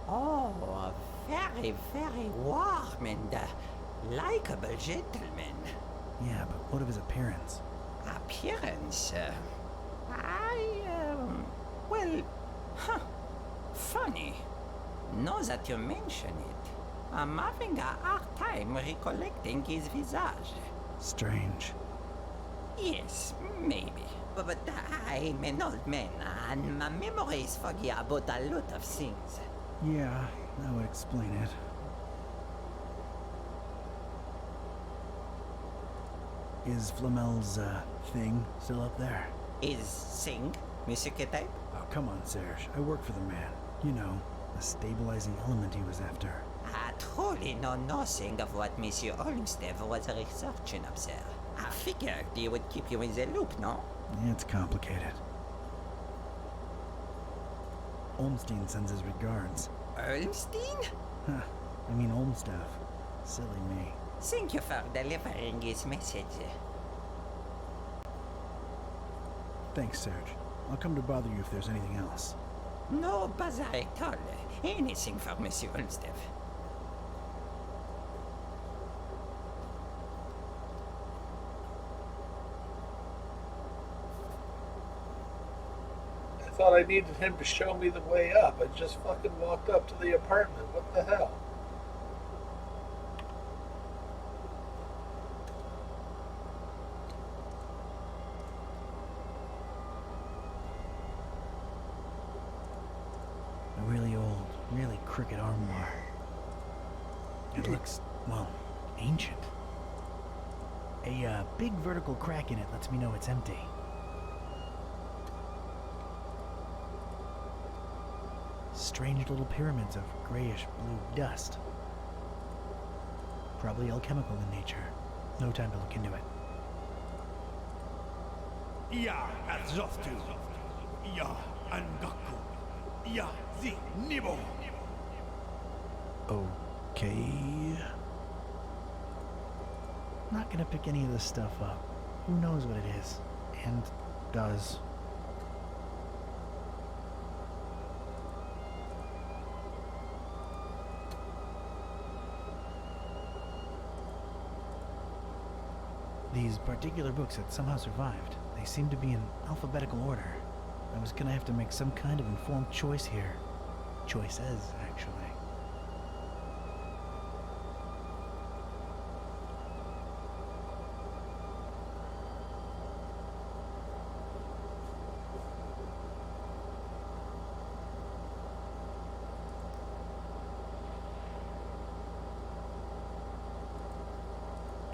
Oh, a very, very warm and likable gentleman. Yeah, but what of his appearance? Appearance? Funny. Now that you mention it, I'm having a hard time recollecting his visage. Strange. Yes, maybe. But I'm an old man, and my memory is foggy about a lot of things. Yeah, that would explain it. Is Flamel's, thing still up there? Is Sing, Monsieur Ketaib? Oh, come on, Serge. I work for the man. You know, the stabilizing element he was after. I truly know nothing of what Monsieur Olmsted was researching up there. I figured he would keep you in the loop, no? It's complicated. Olmstein sends his regards. Olmstein? Huh. I mean Olmsted. Silly me. Thank you for delivering his message. Thanks, Serge. I'll come to bother you if there's anything else. No bother at all. Anything for Monsieur Olmsted. I thought I needed him to show me the way up. I just fucking walked up to the apartment. What the hell? crooked armoire. It looks, well, ancient. A big vertical crack in it lets me know it's empty. Strange little pyramids of grayish blue dust. Probably alchemical in nature. No time to look into it. Ya Azoftu. Ya Angaku. Ya Zi Nibo. Okay. Not gonna pick any of this stuff up. Who knows what it is? And does. These particular books had somehow survived. They seem to be in alphabetical order. I was gonna have to make some kind of informed choice here. Choices, actually.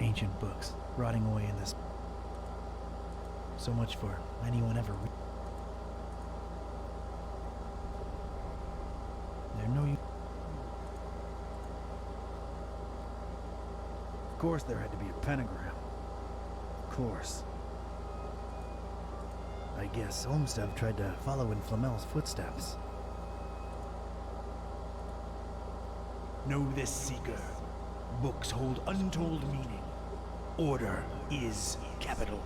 Ancient books, rotting away in this. So much for anyone ever They're no use. Of course there had to be a pentagram. Of course. I guess Olmsted tried to follow in Flamel's footsteps. Know this, Seeker. Books hold untold meaning. Order is capital.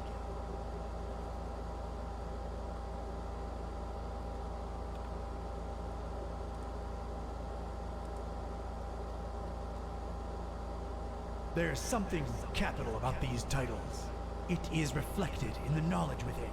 There's something capital about these titles. It is reflected in the knowledge within.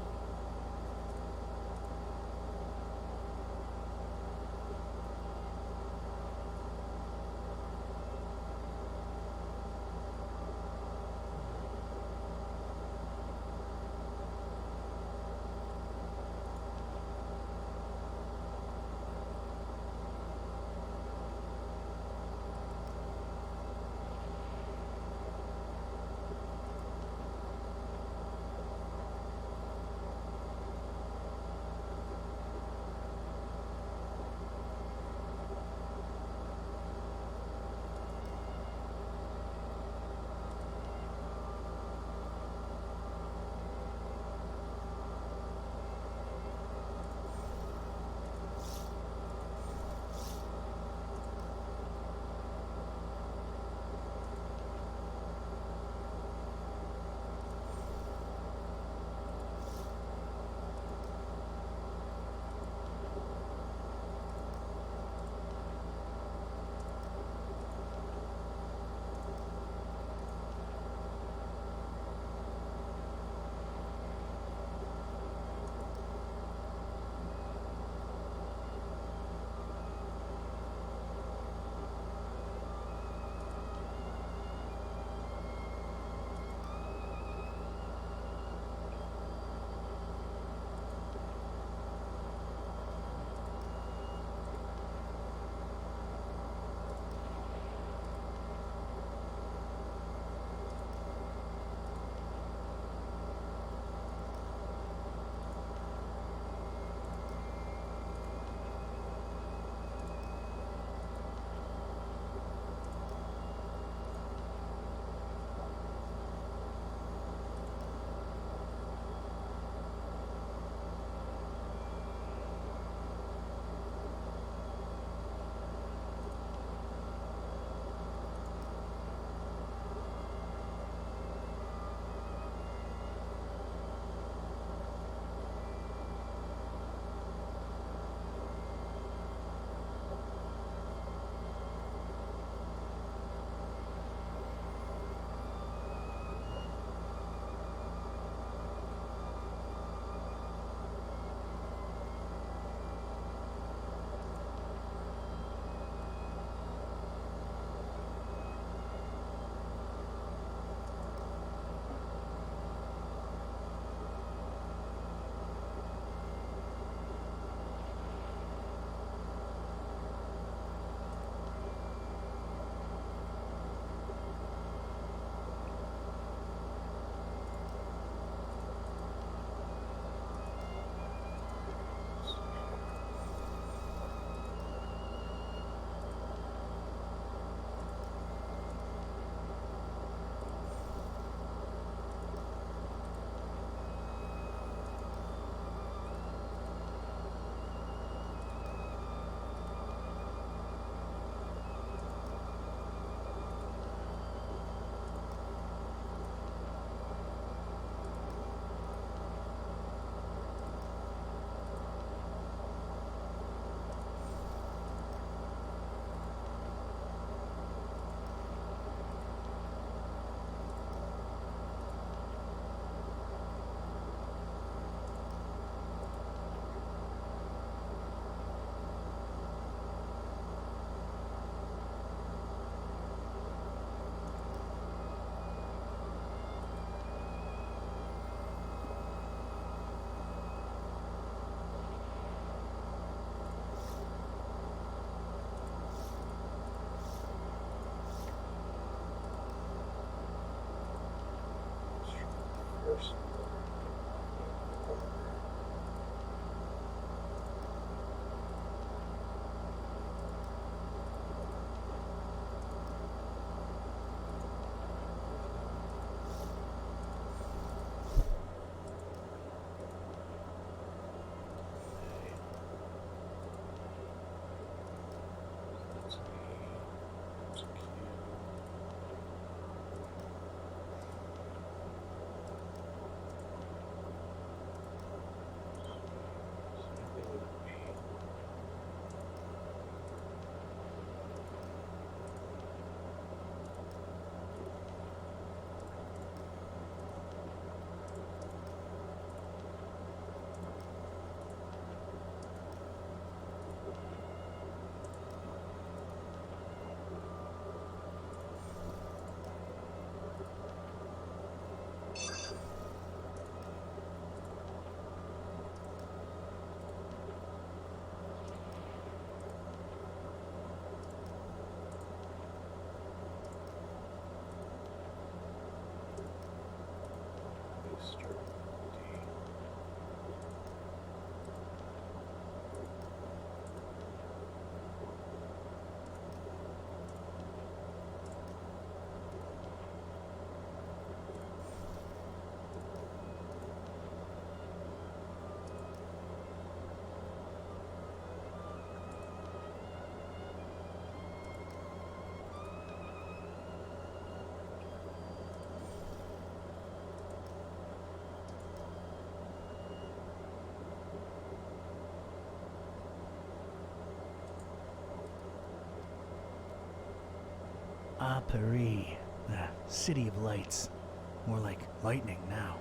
Paris, the City of Lights. More like lightning now.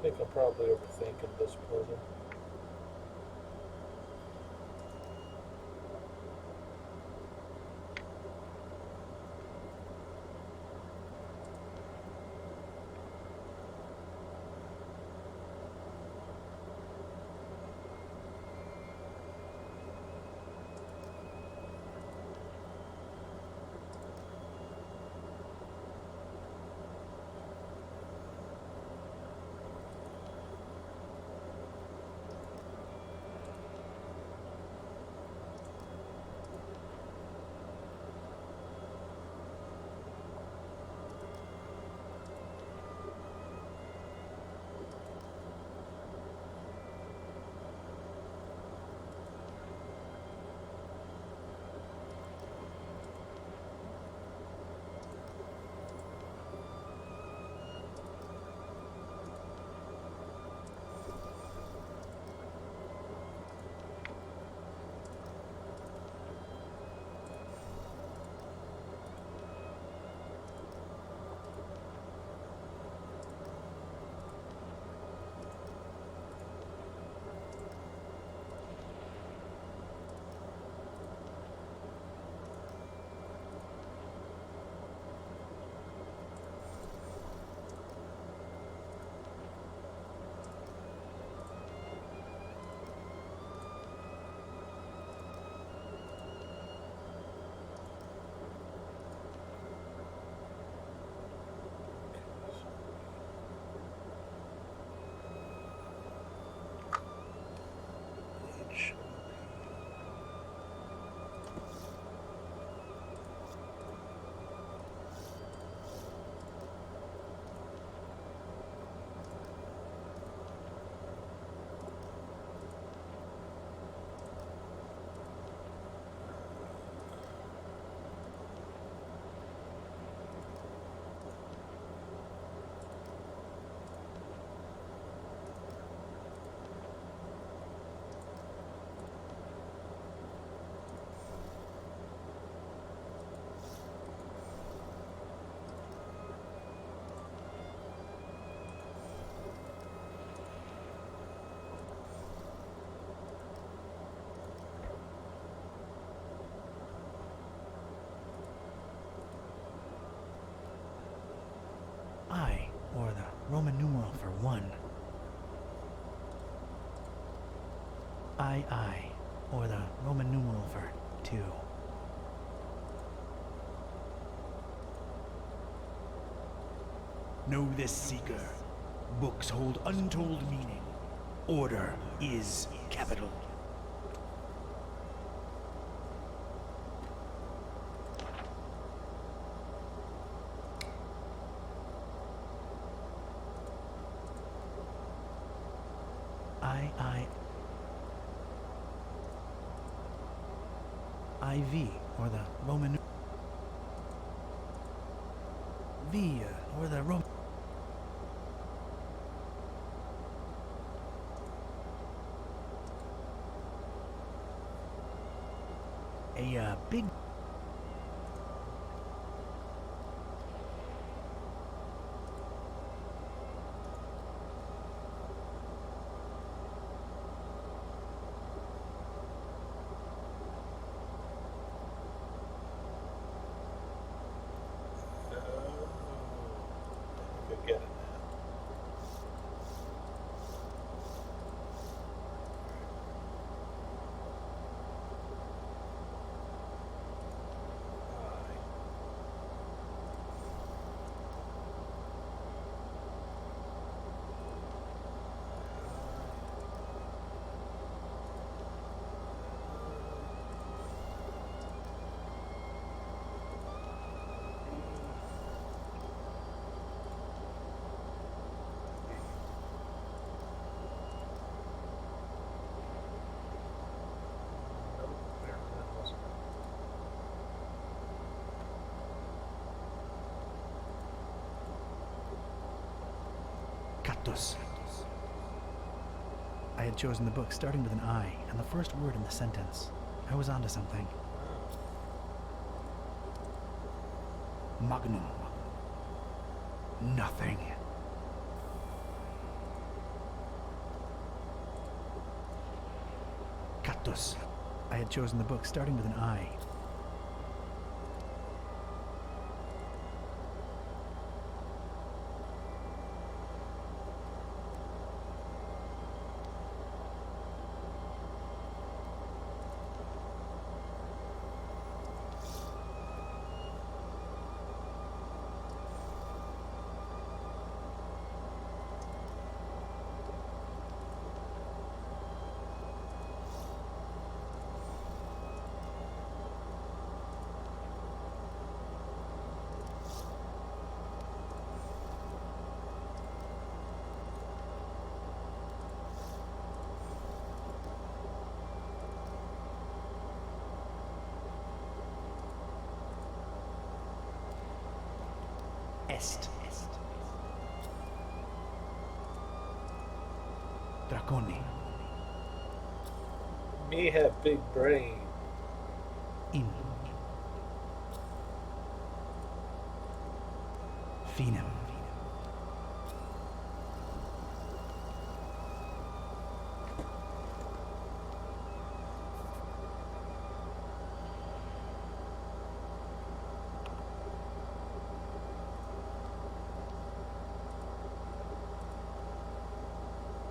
I think I'm probably overthinking this puzzle. Roman numeral for 1. II, or the Roman numeral for 2. Know this, Seeker. Books hold untold meaning. Order is capital. IV, or the Roman V, or the Roman. A big. I think I get it now. Nope, apparently that wasn't it. Cactus. I had chosen the book starting with an I, and the first word in the sentence. I was onto something. Magnum. Nothing. Cactus. I had chosen the book starting with an I. Est. Draconi. Me have big brain. In. Phenom.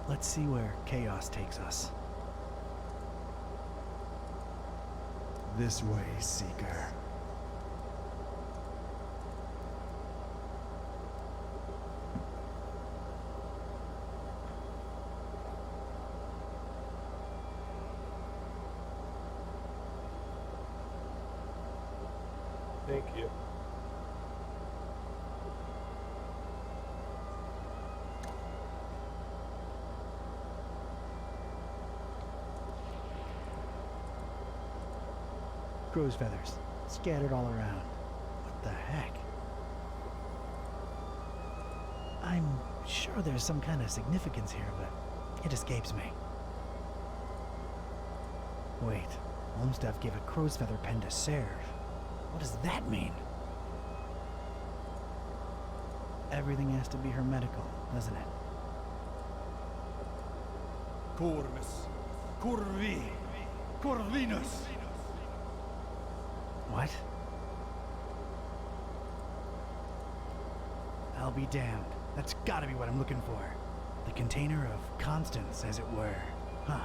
Let's see where chaos takes us. This way, Seeker. Thank you. Crow's feathers, scattered all around. What the heck? I'm sure there's some kind of significance here, but it escapes me. Wait, Olmsted gave a crow's feather pen to Serve. What does that mean? Everything has to be hermetical, doesn't it? Corvus. Corvi. Corvinus. What? I'll be damned. That's gotta be what I'm looking for. The container of constants, as it were. Huh.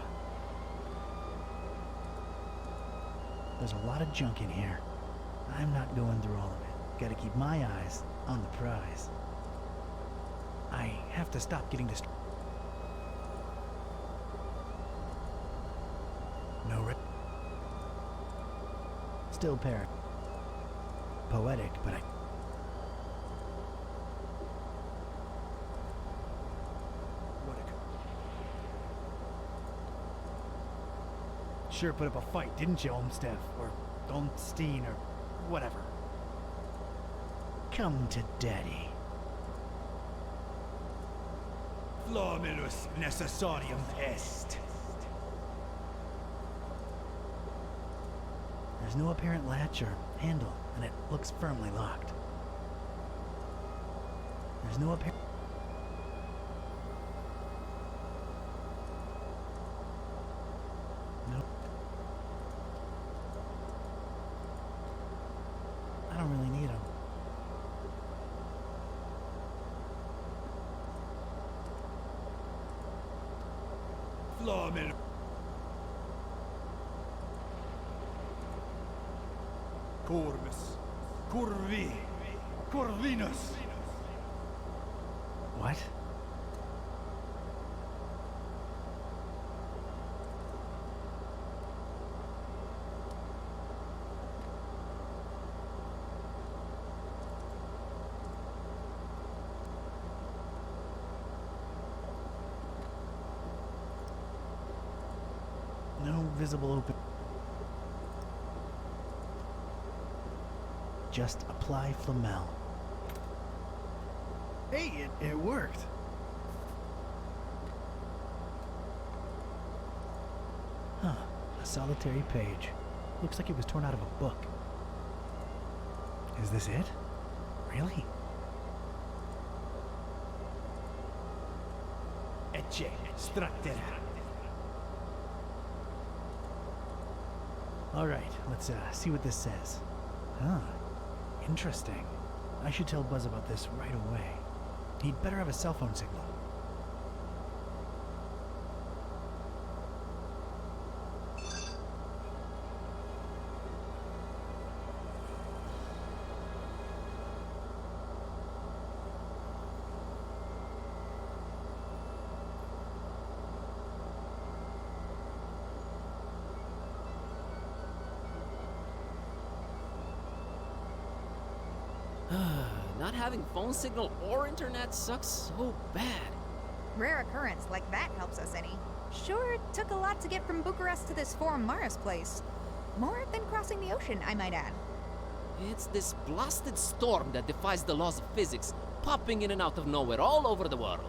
There's a lot of junk in here. I'm not going through all of it. Gotta keep my eyes on the prize. I have to stop getting distracted. No still poetic, but I... Sure put up a fight, didn't you, Olmstead? Or Olmstein, or whatever. Come to Daddy. Flomulus necessarium est. There's no apparent latch or handle, and it looks firmly locked. There's no apparent... No. I don't really need them. Flomulus. Corvus. Corvi. Corvinus. What? No visible open... Just apply Flamel. Hey, it worked. Huh, a solitary page. Looks like it was torn out of a book. Is this it? Really? Ecce structera. Alright, let's see what this says. Huh. Interesting. I should tell Buzz about this right away. He'd better have a cell phone signal. Not having phone signal or internet sucks so bad. Rare occurrence like that helps us any. Sure, it took a lot to get from Bucharest to this Forum Maris place. More than crossing the ocean, I might add. It's this blasted storm that defies the laws of physics, popping in and out of nowhere all over the world.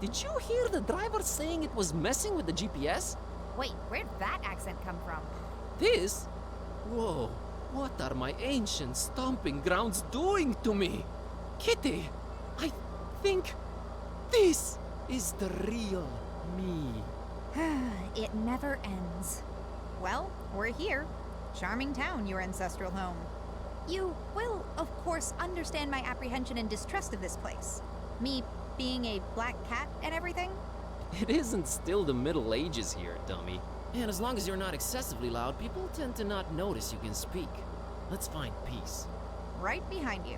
Did you hear the driver saying it was messing with the GPS? Wait, where'd that accent come from? This? Whoa, what are my ancient stomping grounds doing to me? Kitty, I think this is the real me. It never ends. Well, we're here. Charming town, your ancestral home. You will, of course, understand my apprehension and distrust of this place. Me being a black cat and everything. It isn't still the Middle Ages here, dummy. And as long as you're not excessively loud, people tend to not notice you can speak. Let's find peace. Right behind you.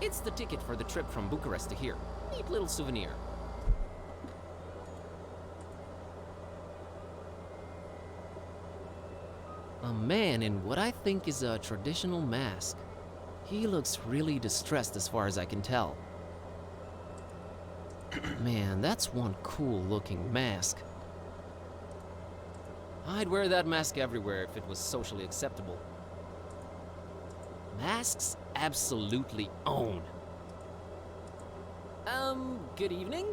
It's the ticket for the trip from Bucharest to here. Neat little souvenir. A man in what I think is a traditional mask. He looks really distressed as far as I can tell. Man, that's one cool looking mask. I'd wear that mask everywhere if it was socially acceptable. Masks absolutely own. Good evening?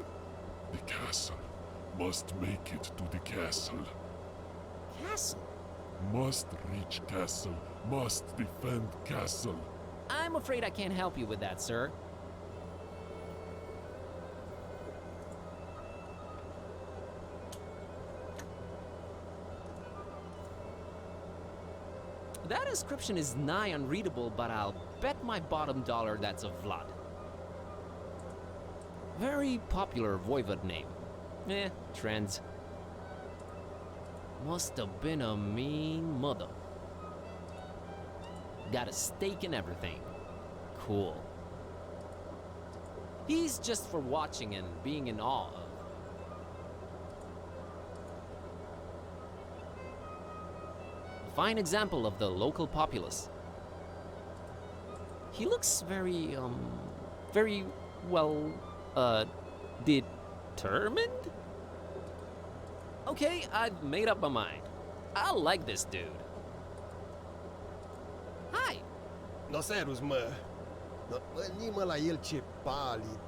The castle. Must make it to the castle. Castle? Must reach castle. Must defend castle. I'm afraid I can't help you with that, sir. That description is nigh unreadable, but I'll bet my bottom dollar that's a Vlad. Very popular voivod name. Trends. Must have been a mean mother. Got a stake in everything. Cool. He's just for watching and being in awe of. A fine example of the local populace. He looks very, well, determined? Okay, I've made up my mind. I like this dude. Hi. No, serus, mă. Nimă la el ce palid,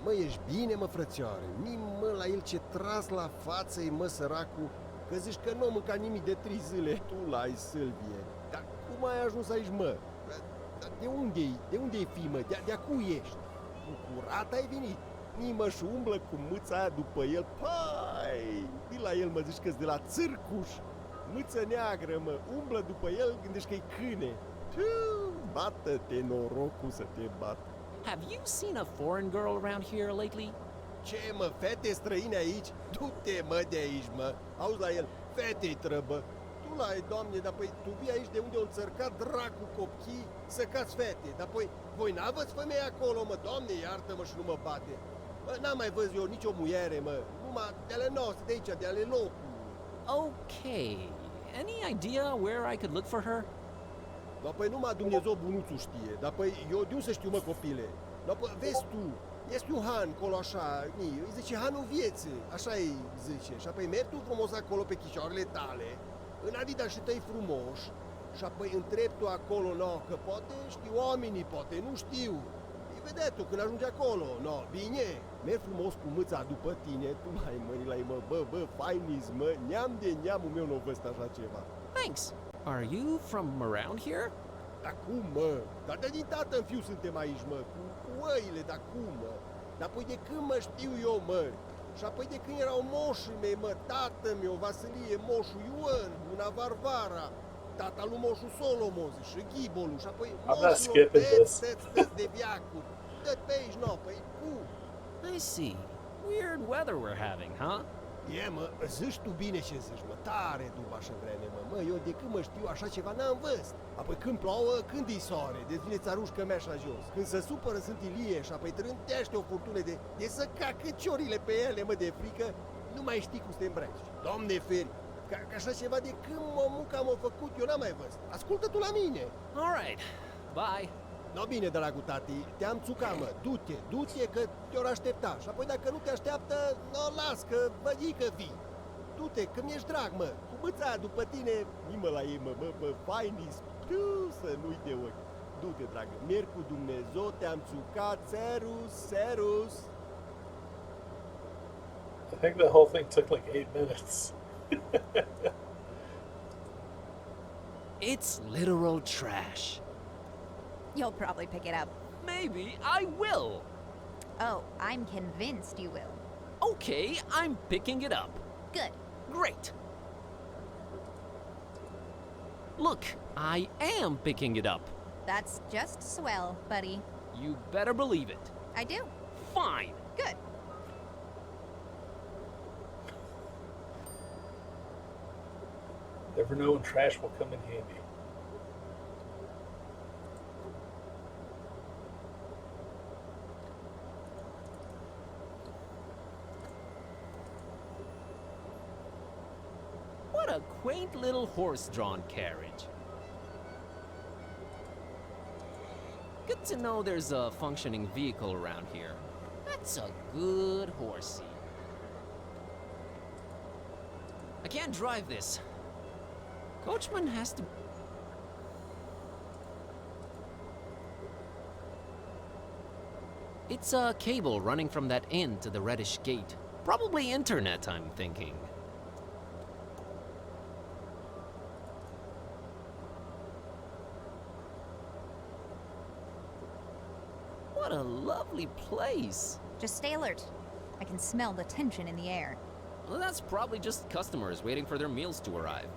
mă, ești bine, mă, frățioare? Nimă la el ce tras la față e, mă, săracul, că zici că nu mânca nimic de 3 zile. Tu l-ai, Sylvie. Dar cum ai ajuns aici, mă? De unde-i? De unde-i fi, mă? De-acu ești? Cu curat ai venit? Nimă și umblă cu mâța aia după el. Pai! Vii la el, mă, zici că-s de la țârcuș. Mâță neagră, mă, umblă după el, gândești că-i câine. Bată-te, norocul să te bat. Have you seen a foreign girl around here lately? Ce, mă, fete străine aici? Du-te, mă, de aici, mă. Auzi la el, fete-i trăbă. Tu la doamne, dar păi tu vii aici de unde o înțărcat dracu copchii să cați fete. Dar păi voi n-aveți femei acolo, mă, doamne, iartă-mă și nu mă bate. Mă, n-am mai văzut eu nicio muiere, mă. Numai de ale noastre, de aici, de ale locului. Okay. Any idea where I could look for her? Dar păi numai Dumnezeu bunuțul știe. Dar păi eu de unde să știu, mă, copile? Dar păi vezi tu, este un han acolo așa, îi zice hanul vieții, așa îi zice. Și apoi mergi tu frumos acolo pe chișoarele tale, în adidașii tăi frumoși, și apoi întrebi tu acolo, no, că poate știu oamenii, poate nu știu. Îi vedea tu când ajungi acolo, no, bine, mergi frumos cu mâța după tine, tu mai mări la ei, mă, bă, fainis, mă, neam de neamul meu nu văzut așa ceva. Thanks. Are you from around here? Dar cum, mă? Dar de din tată în fiu suntem aici, mă, cu oile, dar cum, mă? Dar păi de când mă știu eu, mă? Și apoi de când erau moșii mei, mă, tată meu, Vasilie, moșul Ioan, una Varvara, tata lui moșul Solomon și Ghibolu, și apoi moșul tăți de viacuri. Dă-te pe aici, no, păi cum? I see. Weird weather we're having, huh? E, mă, zici tu bine ce zici, mă, tare după așa vreme, mă, eu de când mă știu așa ceva n-am văzut. Apoi când plouă, când îi soare, deci vine țarușcă mea așa jos. Când se supără sunt ilie și apoi trântește o furtună de să cacă ciorile pe ele, mă, de frică, nu mai știi cum să te îmbraci. Doamne feri, ca așa ceva de când munca m-a făcut, eu n-am mai văzut. Ascultă tu la mine. All right. Bye. No, bine, dragul tati, te-am țucat, mă, du-te, că te-or aștepta. Și apoi dacă nu te așteaptă, no, las, că vădică vii. Du-te, că mi-ești drag, mă, cu mâța aia după tine, nimă la ei, mă, fainis, să nu-i de ochi. Du-te, dragă, merg cu Dumnezeu, te-am țucat, serus. I think the whole thing took like 8 minutes. It's literal trash. You'll probably pick it up. Maybe I will. Oh, I'm convinced you will. Okay, I'm picking it up. Good. Great. Look, I am picking it up. That's just swell, buddy. You better believe it. I do. Fine. Good. Never know when trash will come in handy. What a quaint little horse-drawn carriage. Good to know there's a functioning vehicle around here. That's a good horsey. I can't drive this. Coachman has to... It's a cable running from that inn to the reddish gate. Probably internet, I'm thinking. What a lovely place. Just stay alert. I can smell the tension in the air. Well, that's probably just customers waiting for their meals to arrive.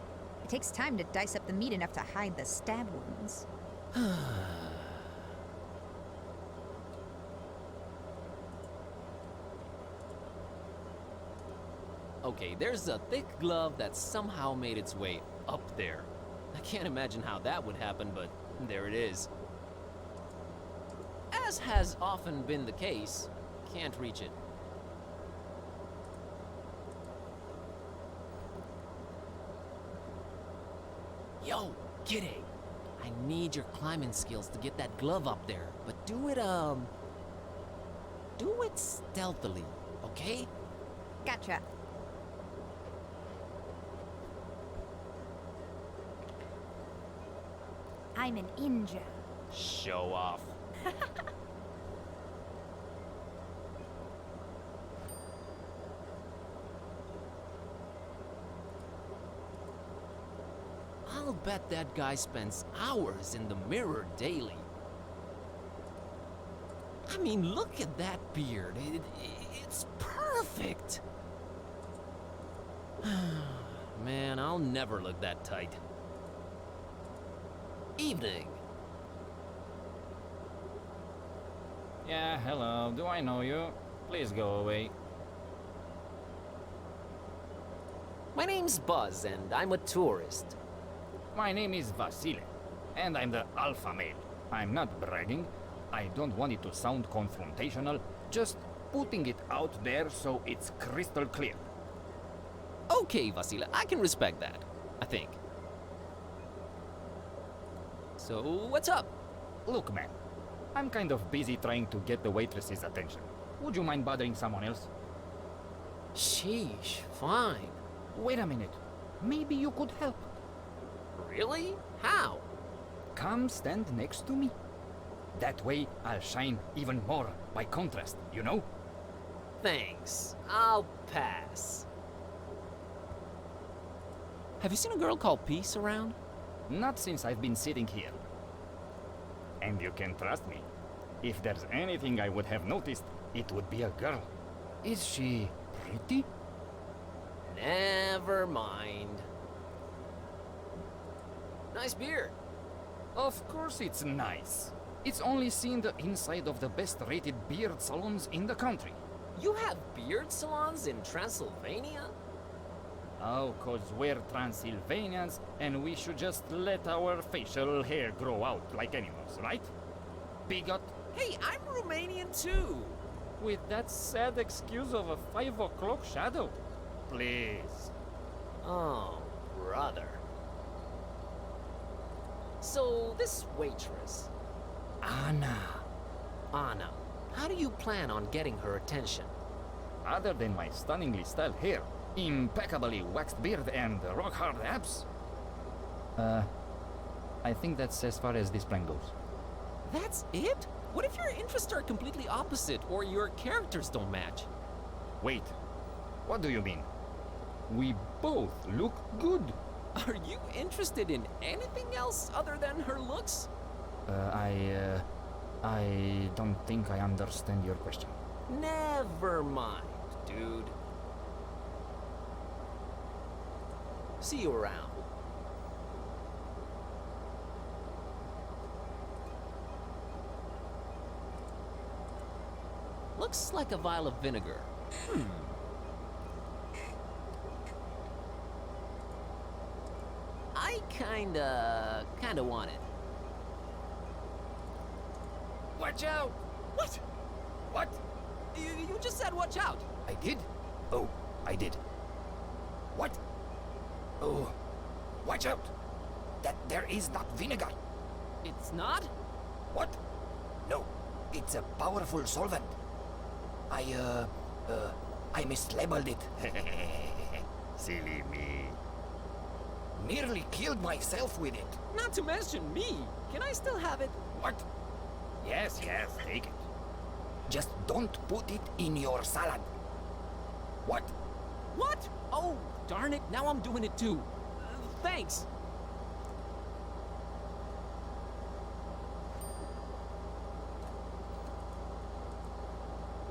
It takes time to dice up the meat enough to hide the stab wounds. Okay, there's a thick glove that somehow made its way up there. I can't imagine how that would happen, but there it is. As has often been the case, can't reach it. Yo, Kitty! I need your climbing skills to get that glove up there, but do it stealthily, okay? Gotcha. I'm an ninja. Show off. I'll bet that guy spends hours in the mirror daily. I mean, look at that beard. It's perfect. Man, I'll never look that tight. Evening. Yeah, hello. Do I know you? Please go away. My name's Buzz, and I'm a tourist. My name is Vasile, and I'm the alpha male. I'm not bragging. I don't want it to sound confrontational, just putting it out there so it's crystal clear. Okay, Vasile, I can respect that, I think. So, what's up? Look, man, I'm kind of busy trying to get the waitress's attention. Would you mind bothering someone else? Sheesh, fine. Wait a minute. Maybe you could help. Really? How? Come stand next to me. That way, I'll shine even more by contrast, you know? Thanks. I'll pass. Have you seen a girl called Peace around? Not since I've been sitting here. And you can trust me. If there's anything I would have noticed, it would be a girl. Is she pretty? Never mind. Nice beard. Of course it's nice. It's only seen the inside of the best-rated beard salons in the country. You have beard salons in Transylvania? Oh, 'cause we're Transylvanians, and we should just let our facial hair grow out like animals, right? Bigot. Hey, I'm Romanian too. With that sad excuse of a 5 o'clock shadow. Please. Oh, brother. So, this waitress, Anna. Anna, how do you plan on getting her attention? Other than my stunningly styled hair, impeccably waxed beard, and rock-hard abs? I think that's as far as this plan goes. That's it? What if your interests are completely opposite or your characters don't match? Wait, what do you mean? We both look good. Are you interested in anything else other than her looks? I don't think I understand your question. Never mind, dude. See you around. Looks like a vial of vinegar. I kinda want it. Watch out! What? What? You just said watch out. I did? Oh, I did. What? Oh, watch out! That there is not vinegar. It's not? What? No, it's a powerful solvent. I mislabeled it. Silly me. Nearly killed myself with it. Not to mention me. Can I still have it? What? Yes, take it. Just don't put it in your salad. What? What? Oh, darn it. Now I'm doing it too. Thanks.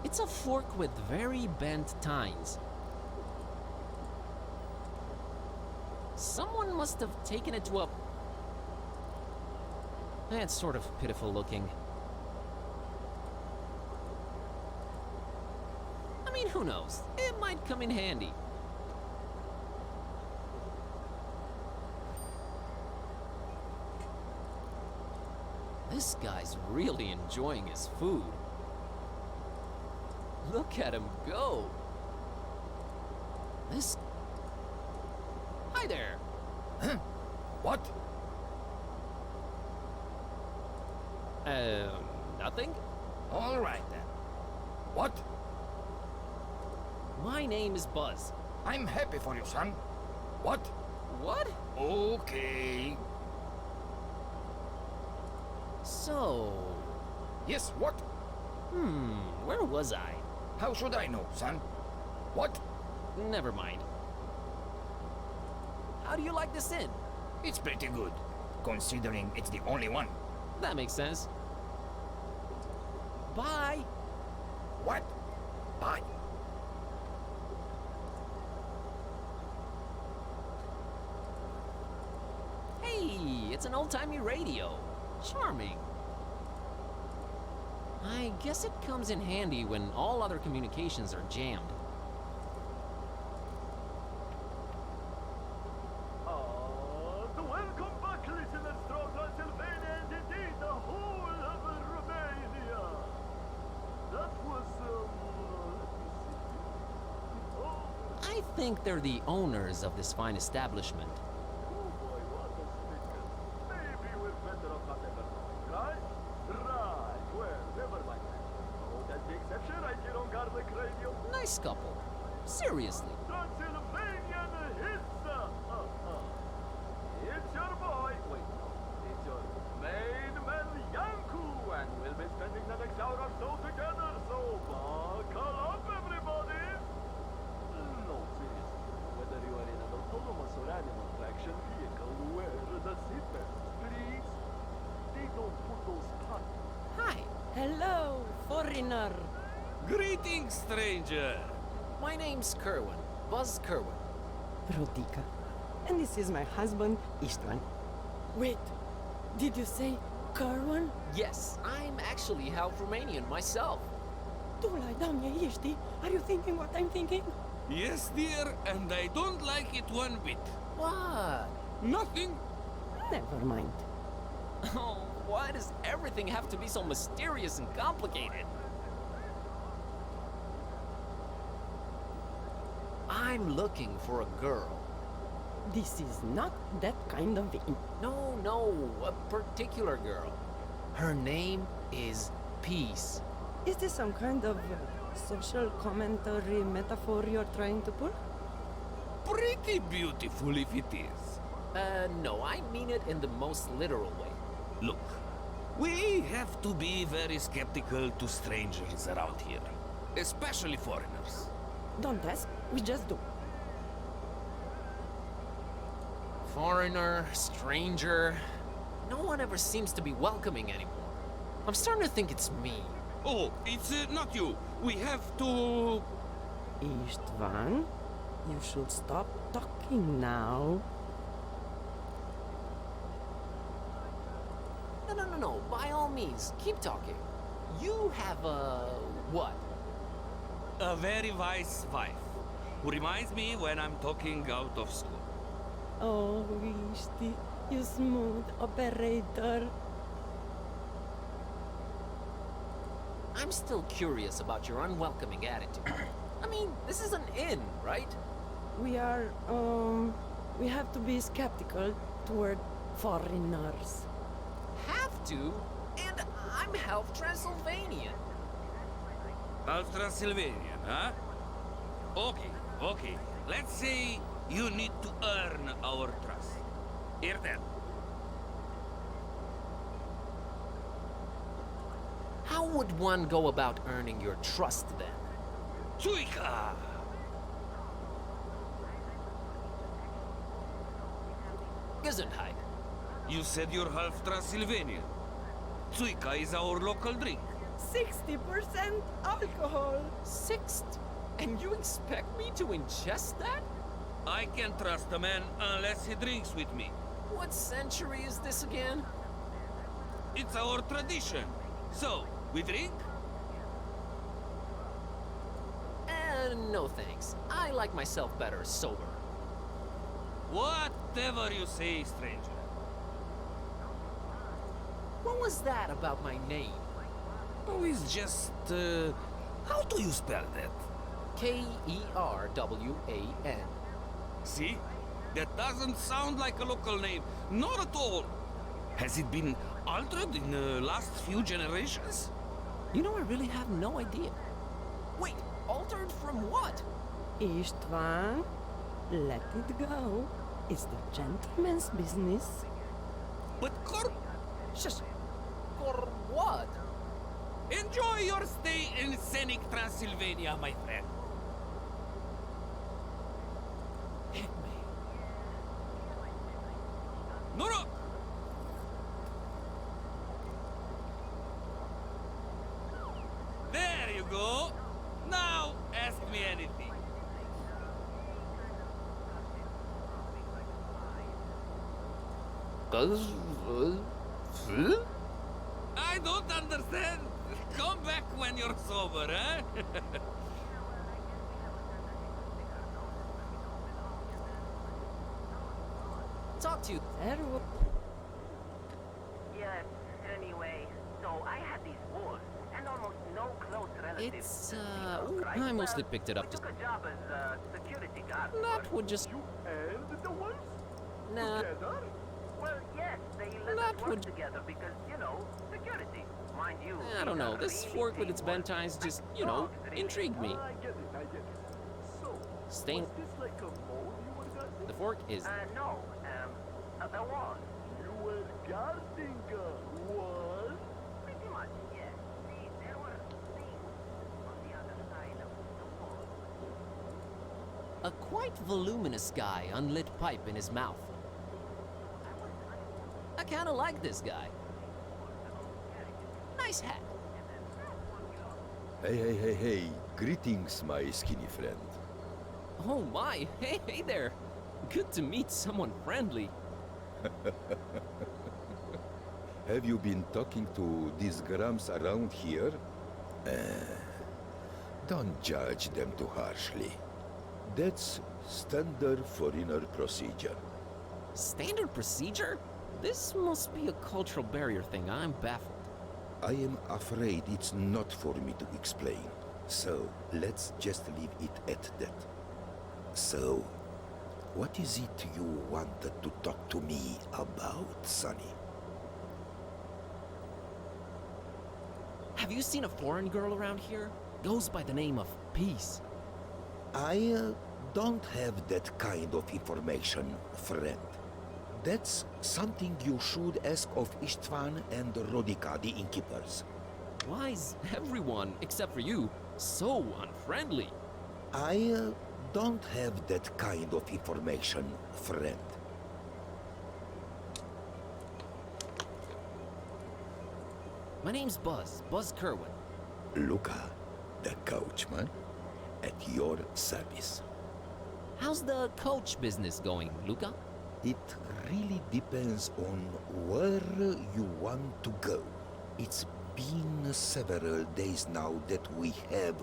It's a fork with very bent tines. Someone must have taken it to a... That's sort of pitiful looking. I mean, who knows? It might come in handy. This guy's really enjoying his food. Look at him go. This... Hi there. Huh? What? Nothing? All right then. What? My name is Buzz. I'm happy for you, son. What? What? Okay. So... Yes, what? Where was I? How should I know, son? What? Never mind. How do you like this inn? It's pretty good, considering it's the only one. That makes sense. Bye. What? Bye. Hey, it's an old-timey radio. Charming. I guess it comes in handy when all other communications are jammed. Welcome back, listeners from Transylvania and indeed the whole of Romania. That was, I think they're the owners of this fine establishment. Oh boy, what a speaker. Maybe we're better off not ever knowing, right? Right, well, never mind that. Oh, that's the exception right here on Garlic Radio. Nice couple. Seriously. Transylvanian hits! It's your boy, wait, no, it's your main man, Yanku, and we'll be spending the next hour or so together, so buckle up, everybody! No, seriously, whether you are in an autonomous or animal traction vehicle, wear the seatbelt, please. They don't put those parts. Hi. Hello, foreigner. Greetings, stranger. My name's Kerwin. Buzz Kerwin. Rodica. And this is my husband, Istvan. Wait, did you say Kerwin? Yes, I'm actually half Romanian myself. Tu lie down, ești? Are you thinking what I'm thinking? Yes, dear, and I don't like it one bit. What? Nothing. Never mind. Oh, why does everything have to be so mysterious and complicated? I'm looking for a girl. This is not that kind of inn. No, a particular girl. Her name is Peace. Is this some kind of social commentary metaphor you're trying to pull? Pretty beautiful if it is. No, I mean it in the most literal way. Look, we have to be very skeptical to strangers around here, especially foreigners. Don't ask, we just do. Foreigner, stranger. No one ever seems to be welcoming anymore. I'm starting to think it's me. Oh, it's not you. We have to... Istvan, you should stop talking now. No. By all means, keep talking. You have a... what? A very wise wife, who reminds me when I'm talking out of school. Oh, Ishti, you smooth operator. I'm still curious about your unwelcoming attitude. I mean, this is an inn, right? We have to be skeptical toward foreigners. Have to? And I'm half Transylvanian. Half Transylvanian, huh? Okay. Let's say you need to earn our trust. Here then. How would one go about earning your trust then? Tsuika! Gesundheit. You said you're half Transylvanian. Tsuika is our local drink. 60% alcohol. 60? And you expect me to ingest that? I can't trust a man unless he drinks with me. What century is this again? It's our tradition. So, we drink? No thanks. I like myself better sober. Whatever you say, stranger. What was that about my name? Oh, it's just, how do you spell that? Kerwan. See? That doesn't sound like a local name. Not at all. Has it been altered in the last few generations? You know, I really have no idea. Wait, altered from what? Istvan, let it go. It's the gentleman's business. But Shush. What? Enjoy your stay in scenic Transylvania, my friend. Hit me. No! There you go. Now, ask me anything. I don't understand. Come back when you're sober, eh? Talk to you. Yes, anyway, so I had these wolves and almost no close relatives. I mostly picked it up just... Took a job as security guard. That would just... And the wolves? Nah. Together? Well, yes, they let us work together because, security. Mind you, I don't know. This fork with its bent ties just, intrigued me. I get it. So, Stain. was this like a mole you were guarding? The fork is... no, a wall. You were guarding a wall? Pretty much, yes. See, there were things on the other side of the wall. A quite voluminous guy, unlit pipe in his mouth. I kinda like this guy. Nice hat. Hey. Greetings, my skinny friend. Oh my, hey there. Good to meet someone friendly. Have you been talking to these grams around here? Don't judge them too harshly. That's standard foreigner procedure. Standard procedure? This must be a cultural barrier thing. I'm baffled. I am afraid it's not for me to explain. So, let's just leave it at that. So, what is it you wanted to talk to me about, Sonny? Have you seen a foreign girl around here? Goes by the name of Peace. I don't have that kind of information, friend. That's something you should ask of Istvan and Rodika, the innkeepers. Why is everyone, except for you, so unfriendly? I don't have that kind of information, friend. My name's Buzz Kerwin. Luca, the coachman, at your service. How's the coach business going, Luca? It really depends on where you want to go. It's been several days now that we have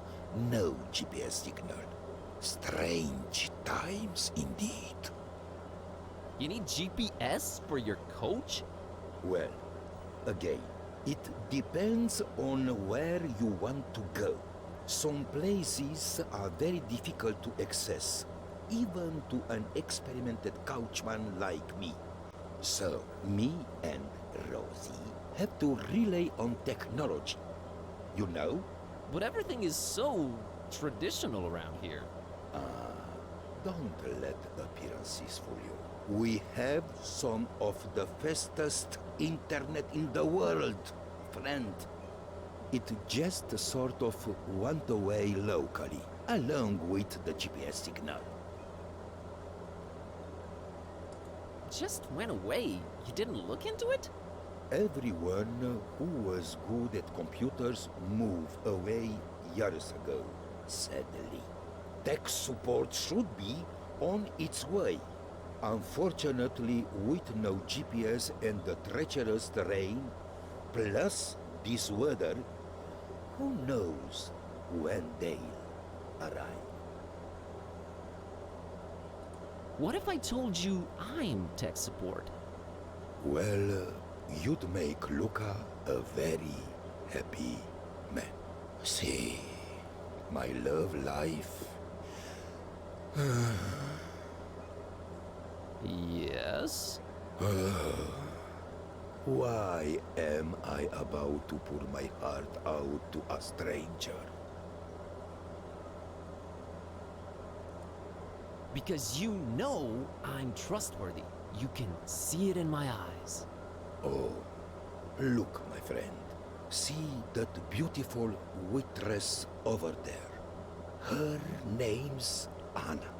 no GPS signal. Strange times indeed. You need GPS for your coach? Well, again, it depends on where you want to go. Some places are very difficult to access, even to an experimented coachman like me. So, me and Rosie have to rely on technology. You know? But everything is so traditional around here. Don't let appearances fool you. We have some of the fastest internet in the world, friend. It just sort of went away locally, along with the GPS signal. Just went away? You didn't look into it? Everyone who was good at computers moved away years ago, sadly. Tech support should be On its way. Unfortunately, with no GPS and the treacherous terrain, plus this weather, who knows when they'll arrive? What if I told you I'm tech support? Well, you'd make Luca a very happy man. See, my love life. Yes? Why am I about to pour my heart out to a stranger? Because you know I'm trustworthy. You can see it in my eyes. Oh, look, my friend. See that beautiful waitress over there. Her name's Anna.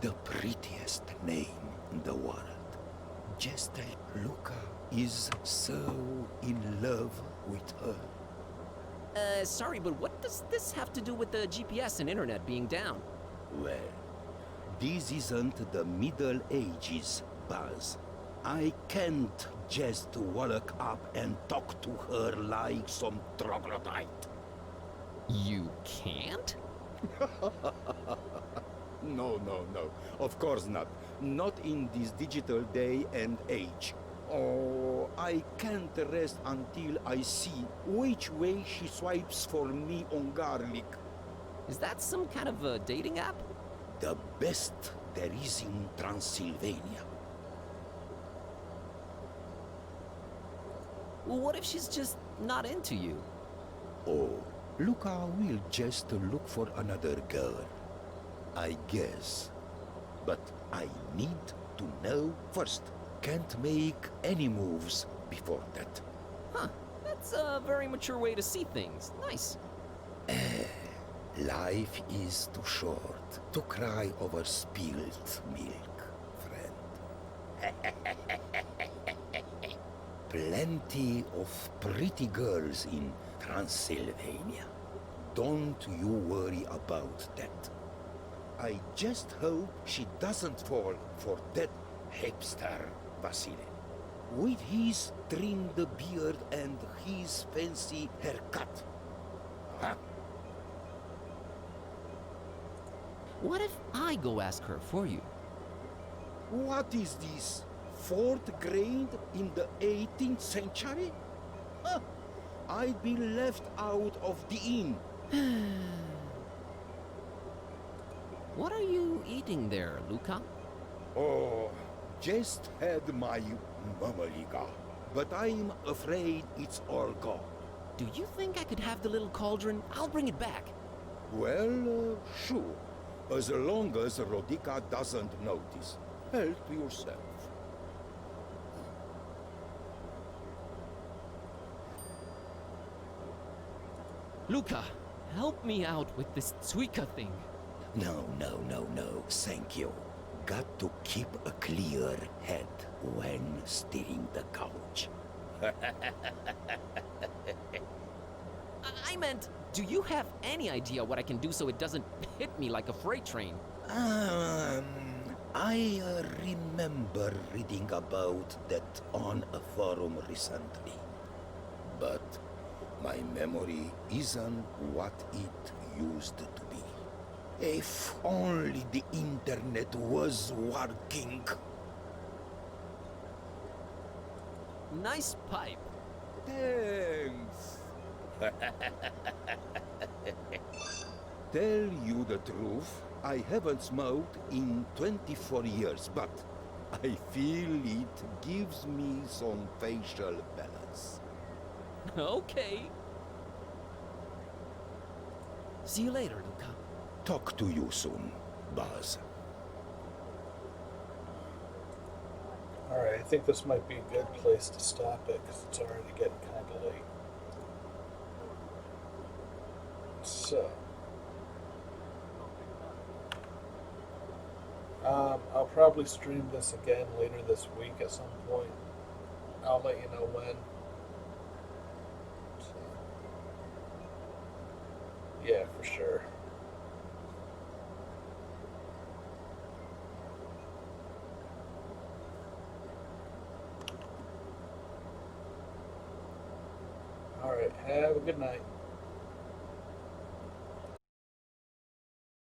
The prettiest name in the world. Just Luca is so in love with her. Sorry, but what does this have to do with the GPS and internet being down? Well, this isn't the Middle Ages, Buzz. I can't just walk up and talk to her like some troglodyte. You can't? No. Of course not. Not in this digital day and age. Oh, I can't rest until I see which way she swipes for me on garlic. Is that some kind of a dating app? The best there is in Transylvania. Well, what if she's just not into you? Oh, Luca will just look for another girl, I guess. But I need to know first. Can't make any moves before that. Huh, that's a very mature way to see things. Nice. Life is too short to cry over spilled milk, friend. Plenty of pretty girls in Transylvania. Don't you worry about that. I just hope she doesn't fall for that hipster Vasile. With his trimmed beard and his fancy haircut. Huh? What if I go ask her for you? What is this? Fourth grade in the 18th century? Huh. I'd been left out of the inn. What are you eating there, Luca? Oh, just had my mamaliga, but I'm afraid it's all gone. Do you think I could have the little cauldron? I'll bring it back. Well, sure. As long as Rodica doesn't notice. Help yourself. Luca, help me out with this Tsuika thing. No, thank you. Got to keep a clear head when steering the couch. I meant, do you have any idea what I can do so it doesn't hit me like a freight train? I remember reading about that on a forum recently. But my memory isn't what it used to be. If only the internet was working. Nice pipe. Thanks. Tell you the truth, I haven't smoked in 24 years, but I feel it gives me some facial balance. Okay. See you later, Luca. Talk to you soon, Buzz. Alright, I think this might be a good place to stop it, because it's already getting kind of late. So, I'll probably stream this again later this week at some point. I'll let you know when. So, yeah, for sure. Alright, have a good night.